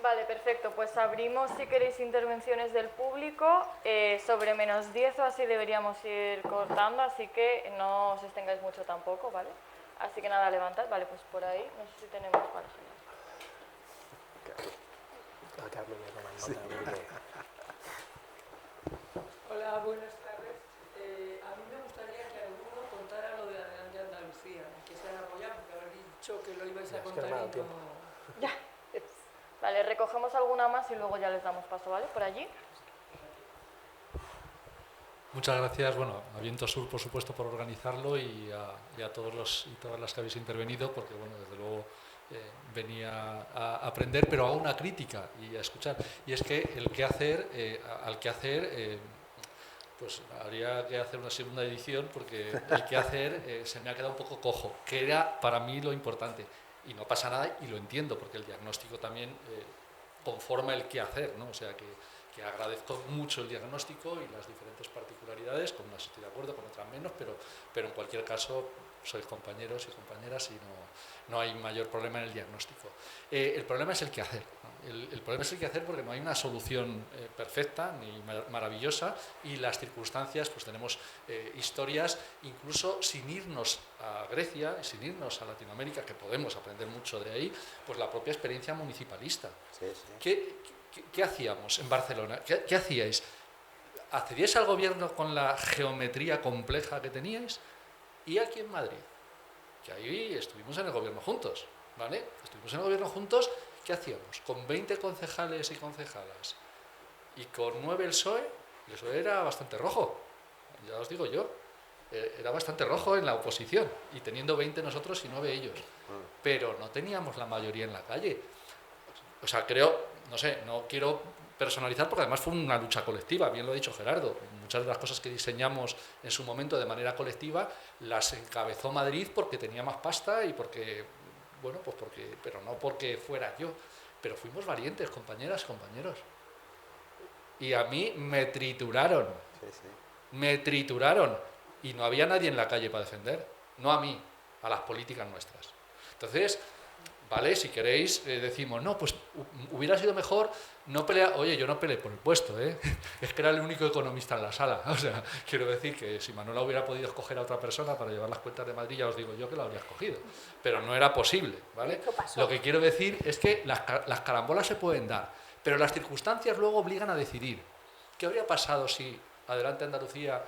Speaker 1: Vale, perfecto. Pues abrimos, si queréis, intervenciones del público. Sobre -10 o así deberíamos ir cortando, así que no os extengáis mucho tampoco, ¿vale? Así que nada, levantad. Vale, pues por ahí, no sé si tenemos páginas.
Speaker 5: Hola, buenas tardes. A mí me gustaría que alguno contara lo de Adelante Andalucía, que se han apoyado, porque habéis dicho que lo ibais a contar y no...
Speaker 1: Ya. Vale, recogemos alguna más y luego ya les damos paso, ¿vale? Por allí.
Speaker 6: Muchas gracias, bueno, a Viento Sur, por supuesto, por organizarlo y a todos y todas las que habéis intervenido, porque, bueno, desde luego venía a aprender, pero hago una crítica y a escuchar. Y es que el quehacer, al quehacer, pues habría que hacer una segunda edición, porque el quehacer se me ha quedado un poco cojo, que era para mí lo importante. Y no pasa nada, y lo entiendo, porque el diagnóstico también conforma el qué hacer, ¿no? O sea que agradezco mucho el diagnóstico y las diferentes particularidades, con unas estoy de acuerdo, con otras menos, pero en cualquier caso sois compañeros y compañeras y no hay mayor problema en el diagnóstico. El problema es el qué hacer, ¿no? El problema es el qué hacer porque no hay una solución perfecta ni maravillosa, y las circunstancias, pues tenemos historias, incluso sin irnos a Grecia, sin irnos a Latinoamérica, que podemos aprender mucho de ahí, pues la propia experiencia municipalista.
Speaker 3: Sí, sí.
Speaker 6: ¿Qué hacíamos en Barcelona? ¿Qué hacíais? ¿Accedíais al gobierno con la geometría compleja que teníais? Y aquí en Madrid, que ahí estuvimos en el gobierno juntos, ¿vale? Estuvimos en el gobierno juntos, ¿qué hacíamos? Con 20 concejales y concejalas y con 9 el PSOE era bastante rojo, ya os digo yo, era bastante rojo en la oposición, y teniendo 20 nosotros y 9 ellos, pero no teníamos la mayoría en la calle. O sea, creo, no sé, no quiero personalizar, porque además fue una lucha colectiva, bien lo ha dicho Gerardo. Muchas de las cosas que diseñamos en su momento de manera colectiva las encabezó Madrid porque tenía más pasta y porque, bueno, pues porque, pero no porque fuera yo. Pero fuimos valientes, compañeras y compañeros. Y a mí me trituraron.
Speaker 3: Sí, sí.
Speaker 6: Me trituraron. Y no había nadie en la calle para defender. No a mí, a las políticas nuestras. Entonces, vale, si queréis, decimos, no, pues hubiera sido mejor no pelear. Oye, yo no peleé por el puesto, ¿eh? Es que era el único economista en la sala. O sea, quiero decir que si Manuela hubiera podido escoger a otra persona para llevar las cuentas de Madrid, ya os digo yo que la habría escogido. Pero no era posible, ¿vale? Lo que quiero decir es que las carambolas se pueden dar, pero las circunstancias luego obligan a decidir. ¿Qué habría pasado si Adelante Andalucía,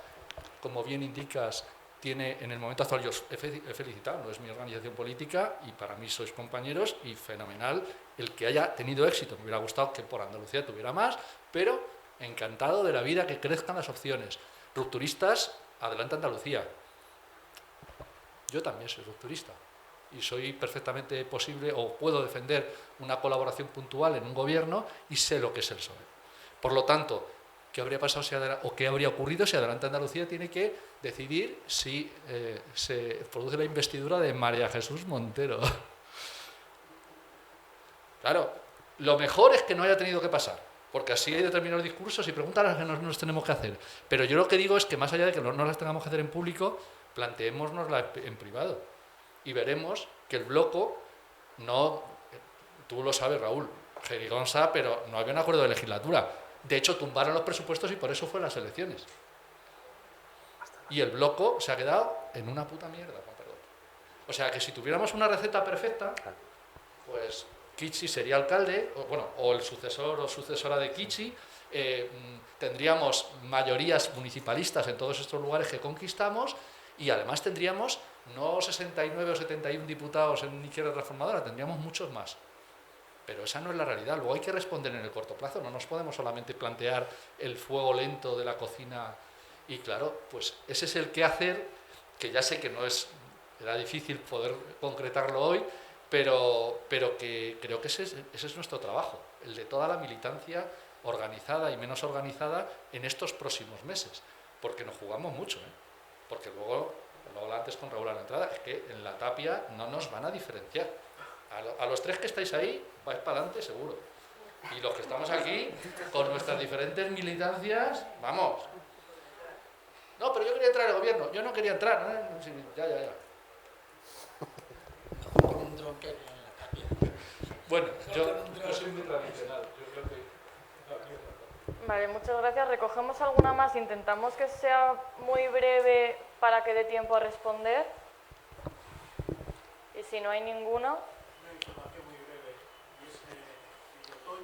Speaker 6: como bien indicas, tiene en el momento actual, yo os he felicitado, no es mi organización política y para mí sois compañeros y fenomenal el que haya tenido éxito? Me hubiera gustado que por Andalucía tuviera más, pero encantado de la vida, que crezcan las opciones. Rupturistas Adelante Andalucía. Yo también soy rupturista y soy perfectamente posible o puedo defender una colaboración puntual en un gobierno y sé lo que es el PSOE. Por lo tanto, ¿qué habría pasado o qué habría ocurrido si Adelante Andalucía tiene que decidir si se produce la investidura de María Jesús Montero? Claro, lo mejor es que no haya tenido que pasar, porque así hay determinados discursos y preguntas a las que nos tenemos que hacer. Pero yo lo que digo es que más allá de que no las tengamos que hacer en público, planteémonoslas en privado y veremos que el bloco no, tú lo sabes, Raúl, jerigonza, pero no había un acuerdo de legislatura. De hecho, tumbaron los presupuestos y por eso fue las elecciones. Y el bloco se ha quedado en una puta mierda, con perdón. O sea que si tuviéramos una receta perfecta, pues Kichi sería alcalde, o el sucesor o sucesora de Kichi, tendríamos mayorías municipalistas en todos estos lugares que conquistamos y además tendríamos no 69 o 71 diputados en Izquierda Transformadora, tendríamos muchos más. Pero esa no es la realidad, luego hay que responder en el corto plazo, no nos podemos solamente plantear el fuego lento de la cocina y claro, pues ese es el quehacer, que ya sé que era difícil poder concretarlo hoy, pero que creo que ese es nuestro trabajo, el de toda la militancia organizada y menos organizada en estos próximos meses, porque nos jugamos mucho, porque luego antes con Raúl a la entrada, es que en la tapia no nos van a diferenciar. A los tres que estáis ahí, vais para adelante seguro. Y los que estamos aquí, con nuestras diferentes militancias, vamos. No, pero yo quería entrar al gobierno. Yo no quería entrar. ¿No? Sí, ya. Bueno, yo soy muy tradicional. Yo creo que...
Speaker 1: Vale, muchas gracias. Recogemos alguna más. Intentamos que sea muy breve para que dé tiempo a responder. Y si no hay ninguna...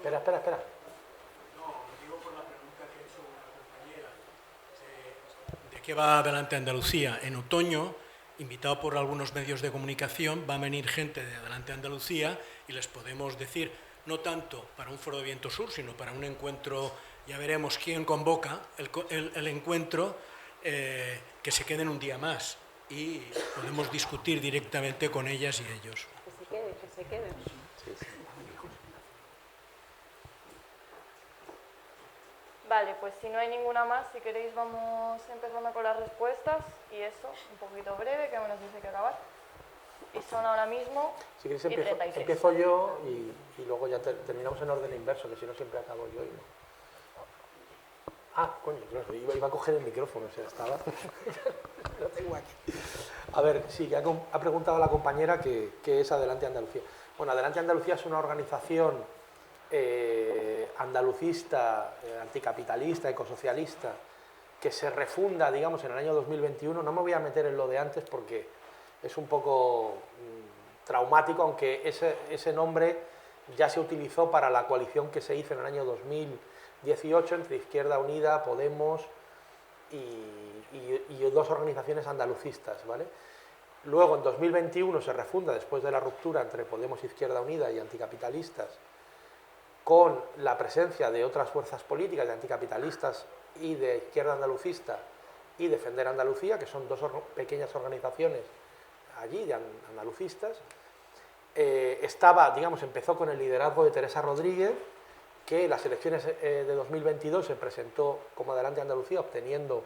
Speaker 4: Espera.
Speaker 7: No, digo por la pregunta que ha hecho una compañera. ¿De qué va Adelante Andalucía? En otoño, invitado por algunos medios de comunicación, va a venir gente de Adelante Andalucía y les podemos decir, no tanto para un foro de Viento Sur, sino para un encuentro, ya veremos quién convoca el encuentro, que se queden un día más y podemos discutir directamente con ellas y ellos.
Speaker 2: Que se queden.
Speaker 3: Sí.
Speaker 1: Vale, pues si no hay ninguna más, si queréis vamos empezando con las respuestas y eso, un poquito breve, que nos dice que acabar. Y son ahora mismo
Speaker 4: Si queréis
Speaker 1: y 36.
Speaker 4: empiezo yo y luego ya terminamos en orden inverso, que si no siempre acabo yo y no. Ah, coño, claro, iba a coger el micrófono, o sea, estaba... Lo tengo aquí. A ver, sí, que ha preguntado la compañera qué es Adelante Andalucía. Bueno, Adelante Andalucía es una organización andalucista, anticapitalista, ecosocialista, que se refunda, digamos, en el año 2021. No me voy a meter en lo de antes porque es un poco traumático, aunque ese nombre ya se utilizó para la coalición que se hizo en el año 2018 entre Izquierda Unida, Podemos y dos organizaciones andalucistas, ¿vale? Luego, en 2021 se refunda, después de la ruptura entre Podemos, Izquierda Unida y anticapitalistas, con la presencia de otras fuerzas políticas, de anticapitalistas y de izquierda andalucista y Defender Andalucía, que son dos pequeñas organizaciones allí, de andalucistas. Empezó con el liderazgo de Teresa Rodríguez, que en las elecciones de 2022 se presentó como Adelante Andalucía, obteniendo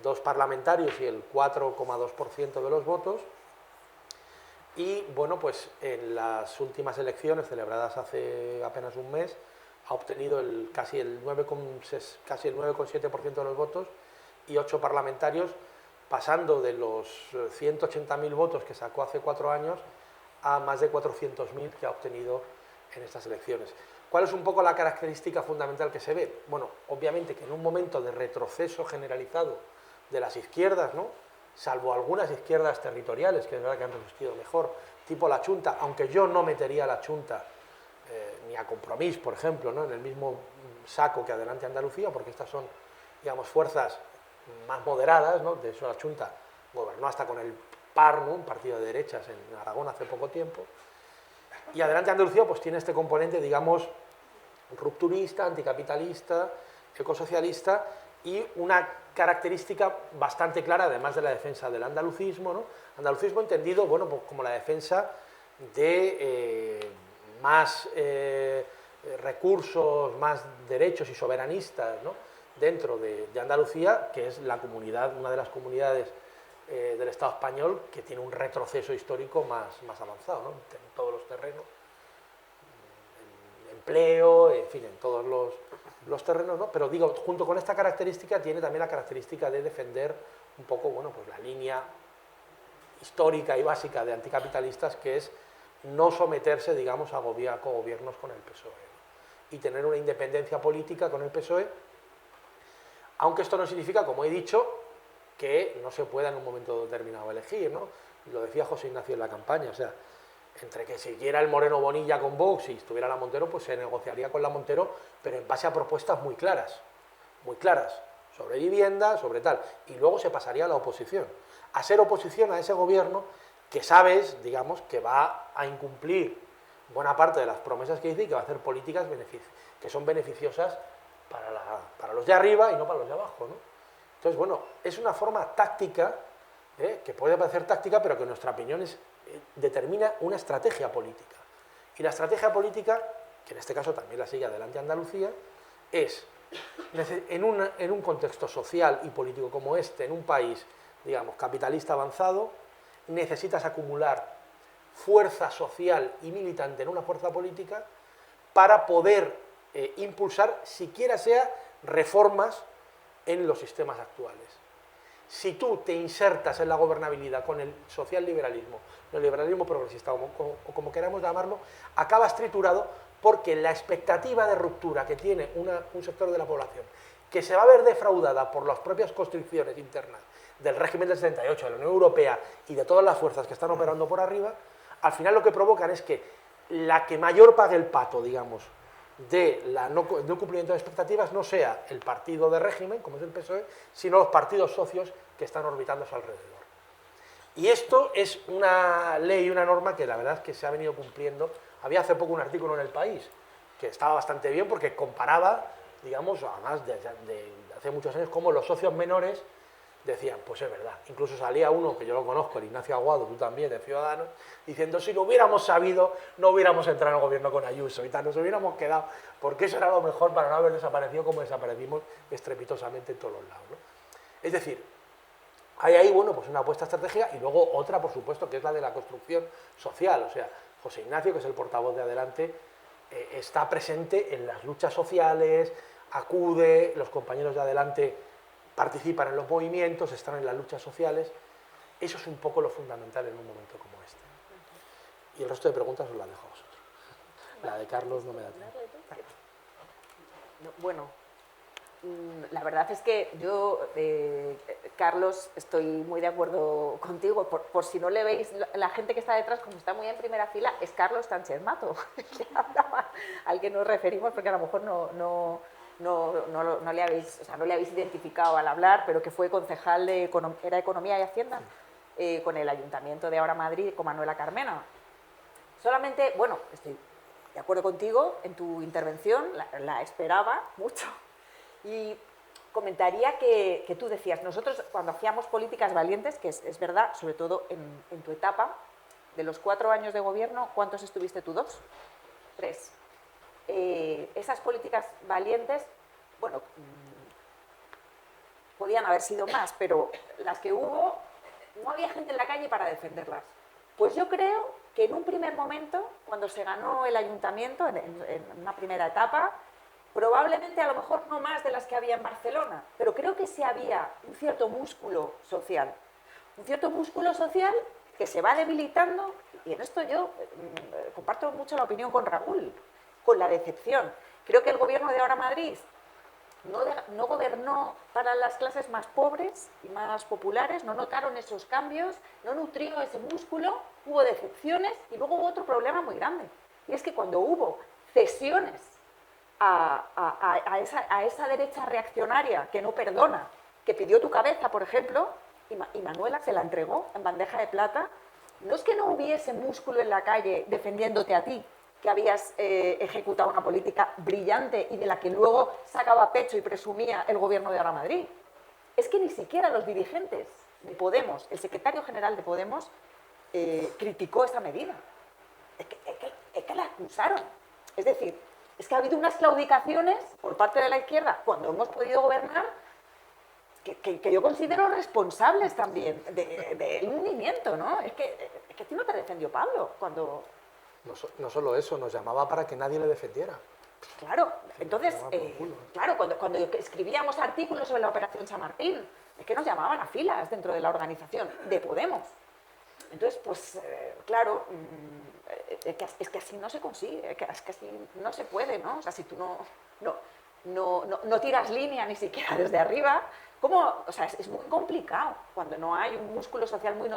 Speaker 4: 2 parlamentarios y el 4,2% de los votos. Y bueno, pues en las últimas elecciones celebradas hace apenas un mes ha obtenido casi el 9,7% de los votos y 8 parlamentarios, pasando de los 180.000 votos que sacó hace 4 años a más de 400.000 que ha obtenido en estas elecciones. ¿Cuál es un poco la característica fundamental que se ve? Bueno, obviamente que en un momento de retroceso generalizado de las izquierdas, ¿no?, salvo algunas izquierdas territoriales, que es verdad que han resistido mejor, tipo la Chunta, aunque yo no metería a la Chunta ni a Compromís, por ejemplo, ¿no?, en el mismo saco que Adelante Andalucía, porque estas son, digamos, fuerzas más moderadas, ¿no? De hecho, la Chunta gobernó hasta con el PAR, ¿no?, un partido de derechas en Aragón hace poco tiempo, y Adelante Andalucía pues tiene este componente, digamos, rupturista, anticapitalista, ecosocialista, y una característica bastante clara, además de la defensa del andalucismo, ¿no? Andalucismo entendido, bueno, pues como la defensa de más recursos, más derechos y soberanistas, ¿no? Dentro de Andalucía, que es la comunidad, una de las comunidades del Estado español que tiene un retroceso histórico más avanzado, ¿no? En todos los terrenos, en empleo, en fin, en todos los terrenos, ¿no? Pero digo, junto con esta característica tiene también la característica de defender un poco, bueno, pues la línea histórica y básica de anticapitalistas, que es no someterse, digamos, a cogobiernos con el PSOE, ¿no? Y tener una independencia política con el PSOE, aunque esto no significa, como he dicho, que no se pueda en un momento determinado elegir, ¿no? Lo decía José Ignacio en la campaña, o sea, entre que siguiera el Moreno Bonilla con Vox y estuviera la Montero, pues se negociaría con la Montero, pero en base a propuestas muy claras, sobre vivienda, sobre tal, y luego se pasaría a la oposición, a ser oposición a ese gobierno que sabes, digamos, que va a incumplir buena parte de las promesas que dice y que va a hacer políticas que son beneficiosas para los de arriba y no para los de abajo, ¿no? Entonces, bueno, es una forma táctica, que puede parecer táctica, pero que en nuestra opinión determina una estrategia política. Y la estrategia política, que en este caso también la sigue adelante Andalucía, es, en un contexto social y político como este, en un país, digamos, capitalista avanzado, necesitas acumular fuerza social y militante en una fuerza política para poder impulsar, siquiera sea, reformas en los sistemas actuales. Si tú te insertas en la gobernabilidad con el socialliberalismo, el liberalismo progresista, o como queramos llamarlo, acabas triturado, porque la expectativa de ruptura que tiene un sector de la población, que se va a ver defraudada por las propias constricciones internas del régimen del 78, de la Unión Europea y de todas las fuerzas que están operando por arriba, al final lo que provocan es que la que mayor pague el pato, digamos, de no cumplimiento de expectativas no sea el partido de régimen, como es el PSOE, sino los partidos socios que están orbitando a su alrededor. Y esto es una ley y una norma que la verdad es que se ha venido cumpliendo. Había hace poco un artículo en El País que estaba bastante bien porque comparaba, digamos, además de hace muchos años, cómo los socios menores decían, pues es verdad. Incluso salía uno, que yo lo conozco, el Ignacio Aguado, tú también, de Ciudadanos, diciendo, si lo hubiéramos sabido, no hubiéramos entrado en el gobierno con Ayuso y tal, nos hubiéramos quedado, porque eso era lo mejor para no haber desaparecido como desaparecimos estrepitosamente en todos los lados, ¿no? Es decir, hay ahí, bueno, pues una apuesta estratégica y luego otra, por supuesto, que es la de la construcción social. O sea, José Ignacio, que es el portavoz de Adelante, está presente en las luchas sociales, acude, los compañeros de Adelante participan en los movimientos, están en las luchas sociales. Eso es un poco lo fundamental en un momento como este. Y el resto de preguntas os las dejo a vosotros. La de Carlos no me da tiempo.
Speaker 2: Bueno, la verdad es que yo, Carlos, estoy muy de acuerdo contigo. Por si no le veis, la gente que está detrás, como está muy en primera fila, es Carlos Sánchez Mato, al que nos referimos, porque a lo mejor no le habéis identificado al hablar, pero que fue concejal de Economía y Hacienda con el Ayuntamiento de Ahora Madrid, con Manuela Carmena. Solamente, bueno, estoy de acuerdo contigo en tu intervención, la esperaba mucho. Y comentaría que tú decías, nosotros cuando hacíamos políticas valientes, que es verdad, sobre todo en tu etapa, de los 4 años de gobierno, ¿cuántos estuviste tú? ¿2? 3. Esas políticas valientes, bueno, podían haber sido más, pero las que hubo, no había gente en la calle para defenderlas. Pues yo creo que en un primer momento, cuando se ganó el ayuntamiento, en una primera etapa, probablemente a lo mejor no más de las que había en Barcelona, pero creo que sí había un cierto músculo social. Un cierto músculo social que se va debilitando, y en esto yo comparto mucho la opinión con Raúl, con la decepción. Creo que el gobierno de Ahora Madrid no gobernó para las clases más pobres y más populares, no notaron esos cambios, no nutrió ese músculo, hubo decepciones y luego hubo otro problema muy grande. Y es que cuando hubo cesiones a esa derecha reaccionaria que no perdona, que pidió tu cabeza, por ejemplo, y Manuela se la entregó en bandeja de plata, no es que no hubiese músculo en la calle defendiéndote a ti, que habías ejecutado una política brillante y de la que luego sacaba pecho y presumía el gobierno de Ahora Madrid. es que ni siquiera los dirigentes de Podemos, el secretario general de Podemos, criticó esa medida. Es que la acusaron. Es decir, es que ha habido unas claudicaciones por parte de la izquierda cuando hemos podido gobernar que yo considero responsables también del hundimiento, ¿no? Es que a ti no te defendió Pablo cuando...
Speaker 4: No solo eso, nos llamaba para que nadie le defendiera.
Speaker 2: Claro, entonces, claro, cuando escribíamos artículos sobre la Operación Chamartín, es que nos llamaban a filas dentro de la organización de Podemos. Entonces, pues, claro, es que así no se consigue, es que así no se puede, ¿no? O sea, si tú no tiras línea ni siquiera desde arriba, ¿cómo? O sea, es muy complicado cuando no hay un músculo social muy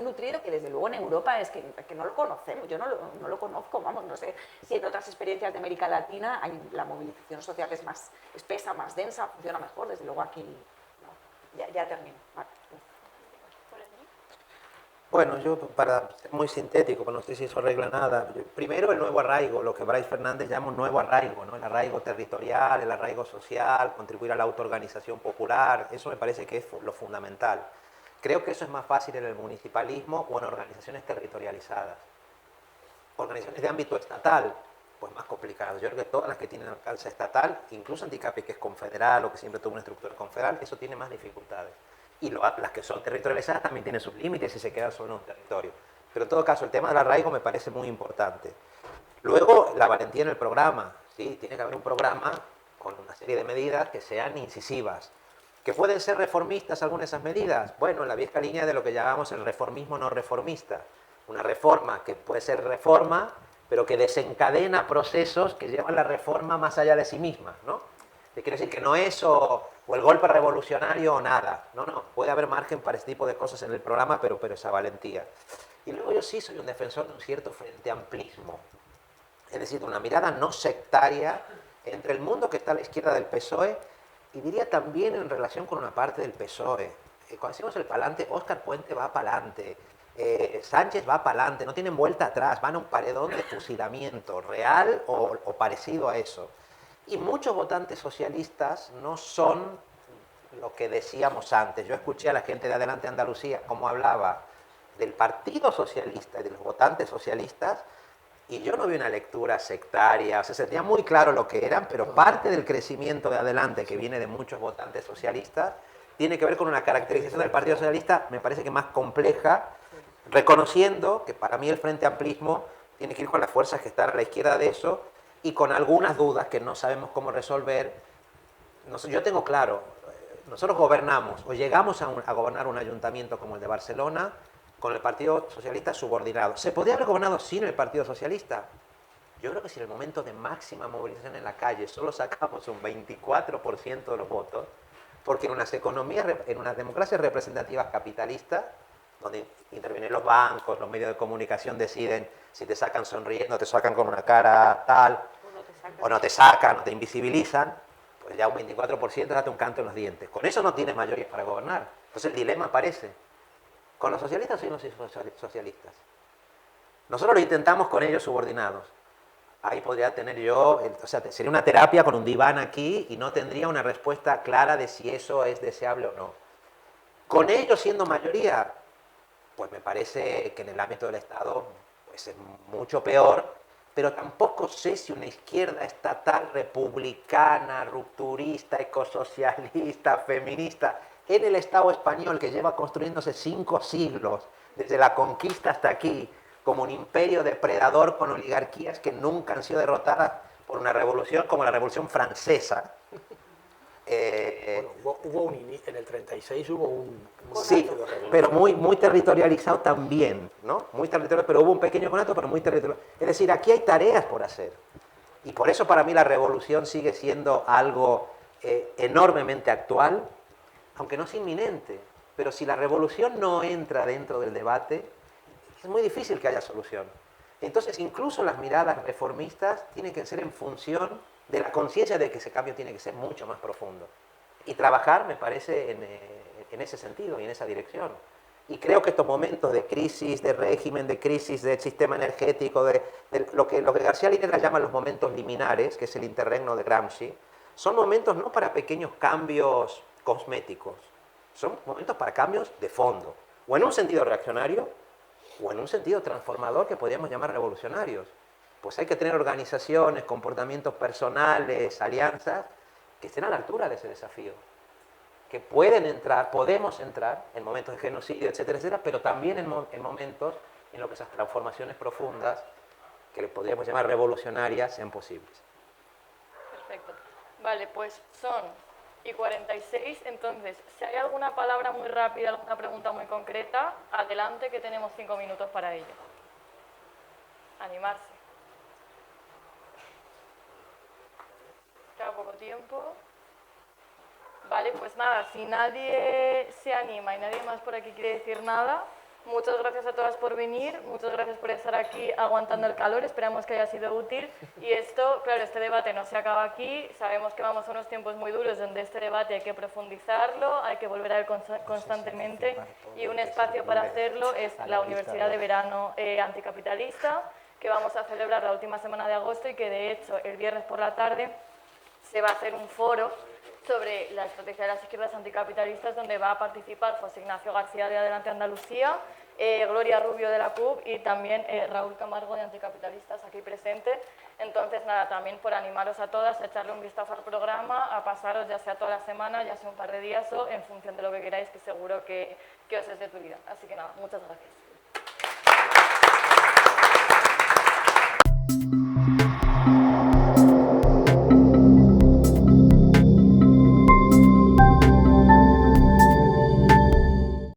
Speaker 2: nutrido, que desde luego en Europa es que no lo conocemos, yo no lo conozco, vamos, no sé si en otras experiencias de América Latina la movilización social es más espesa, más densa, funciona mejor, desde luego aquí no. Ya termino. Vale.
Speaker 3: Bueno, yo para ser muy sintético, pues no sé si eso arregla nada. Primero el nuevo arraigo, lo que Bryce Fernández llama un nuevo arraigo, ¿no? El arraigo territorial, el arraigo social, contribuir a la autoorganización popular, eso me parece que es lo fundamental. Creo que eso es más fácil en el municipalismo o en organizaciones territorializadas. Organizaciones de ámbito estatal, pues más complicado. Yo creo que todas las que tienen alcance estatal, incluso Anticapi, que es confederal o que siempre tuvo una estructura confederal, eso tiene más dificultades. Y las que son territorializadas también tienen sus límites si se quedan solo en un territorio. Pero en todo caso, el tema del arraigo me parece muy importante. Luego, la valentía en el programa. ¿Sí? Tiene que haber un programa con una serie de medidas que sean incisivas. ¿Que pueden ser reformistas algunas de esas medidas? Bueno, en la vieja línea de lo que llamamos el reformismo no reformista. Una reforma que puede ser reforma, pero que desencadena procesos que llevan la reforma más allá de sí misma, ¿no? Quiere decir que no es o el golpe revolucionario o nada. No, puede haber margen para este tipo de cosas en el programa, pero esa valentía. Y luego yo sí soy un defensor de un cierto frente amplismo. Es decir, una mirada no sectaria entre el mundo que está a la izquierda del PSOE y diría también en relación con una parte del PSOE. Cuando decimos el pa'lante, Óscar Puente va pa'lante, Sánchez va pa'lante, no tienen vuelta atrás, van a un paredón de fusilamiento real o parecido a eso. Y muchos votantes socialistas no son lo que decíamos antes. Yo escuché a la gente de Adelante Andalucía cómo hablaba del Partido Socialista y de los votantes socialistas, y yo no vi una lectura sectaria, o sea, se tenía muy claro lo que eran, pero parte del crecimiento de Adelante, que viene de muchos votantes socialistas, tiene que ver con una caracterización del Partido Socialista, me parece que más compleja, reconociendo que para mí el Frente Amplismo tiene que ir con las fuerzas que están a la izquierda de eso, y con algunas dudas que no sabemos cómo resolver. Yo tengo claro, nosotros gobernamos o llegamos a gobernar un ayuntamiento como el de Barcelona con el Partido Socialista subordinado. ¿Se podría haber gobernado sin el Partido Socialista? Yo creo que si en el momento de máxima movilización en la calle solo sacamos un 24% de los votos, porque en unas economías, en unas democracias representativas capitalistas, donde intervienen los bancos, los medios de comunicación deciden si te sacan sonriendo, te sacan con una cara tal, o no te sacan, o te invisibilizan, pues ya un 24% date un canto en los dientes. Con eso no tienes mayoría para gobernar. Entonces el dilema aparece. ¿Con los socialistas o sin los socialistas? Nosotros lo intentamos con ellos subordinados. Ahí podría tener yo, o sea, sería una terapia con un diván aquí y no tendría una respuesta clara de si eso es deseable o no. Con ellos siendo mayoría, pues me parece que en el ámbito del Estado pues es mucho peor, pero tampoco sé si una izquierda estatal republicana, rupturista, ecosocialista, feminista, en el Estado español que lleva construyéndose 5 siglos, desde la conquista hasta aquí, como un imperio depredador con oligarquías que nunca han sido derrotadas por una revolución como la Revolución Francesa.
Speaker 4: Bueno, en el 36 hubo un
Speaker 3: sí, pero muy territorializado también, ¿no? Muy territorial, pero hubo un pequeño conato, pero muy territorial. Es decir, aquí hay tareas por hacer. Y por eso para mí la revolución sigue siendo algo enormemente actual, aunque no es inminente. Pero si la revolución no entra dentro del debate, es muy difícil que haya solución. Entonces, incluso las miradas reformistas tienen que ser en función de la conciencia de que ese cambio tiene que ser mucho más profundo. Y trabajar, me parece, en ese sentido y en esa dirección. Y creo que estos momentos de crisis, de régimen, de crisis del sistema energético, de lo que García Linera llama los momentos liminares, que es el interregno de Gramsci, son momentos no para pequeños cambios cosméticos, Son momentos para cambios de fondo, o en un sentido reaccionario, o en un sentido transformador que podríamos llamar revolucionarios. Pues hay que tener organizaciones, comportamientos personales, alianzas, que estén a la altura de ese desafío. Que podemos entrar en momentos de genocidio, etcétera, etcétera, pero también en momentos en los que esas transformaciones profundas, que le podríamos llamar revolucionarias, sean posibles.
Speaker 1: Perfecto. Vale, pues son y 46, entonces, si hay alguna palabra muy rápida, alguna pregunta muy concreta, adelante que tenemos 5 minutos para ello. Animarse. Queda poco tiempo. Vale, pues nada, si nadie se anima y nadie más por aquí quiere decir nada, muchas gracias a todas por venir, muchas gracias por estar aquí aguantando el calor, esperamos que haya sido útil. Y esto, claro, este debate no se acaba aquí, sabemos que vamos a unos tiempos muy duros donde este debate hay que profundizarlo, hay que volver a él constantemente, y un espacio para hacerlo es la Universidad de Verano Anticapitalista, que vamos a celebrar la última semana de agosto y que de hecho el viernes por la tarde se va a hacer un foro sobre la estrategia de las izquierdas anticapitalistas, donde va a participar José Ignacio García de Adelante Andalucía, Gloria Rubio de la CUP y también Raúl Camargo de Anticapitalistas aquí presente. Entonces, nada, también por animaros a todas a echarle un vistazo al programa, a pasaros ya sea toda la semana, ya sea un par de días o en función de lo que queráis, que seguro que os es de utilidad. Así que nada, muchas gracias.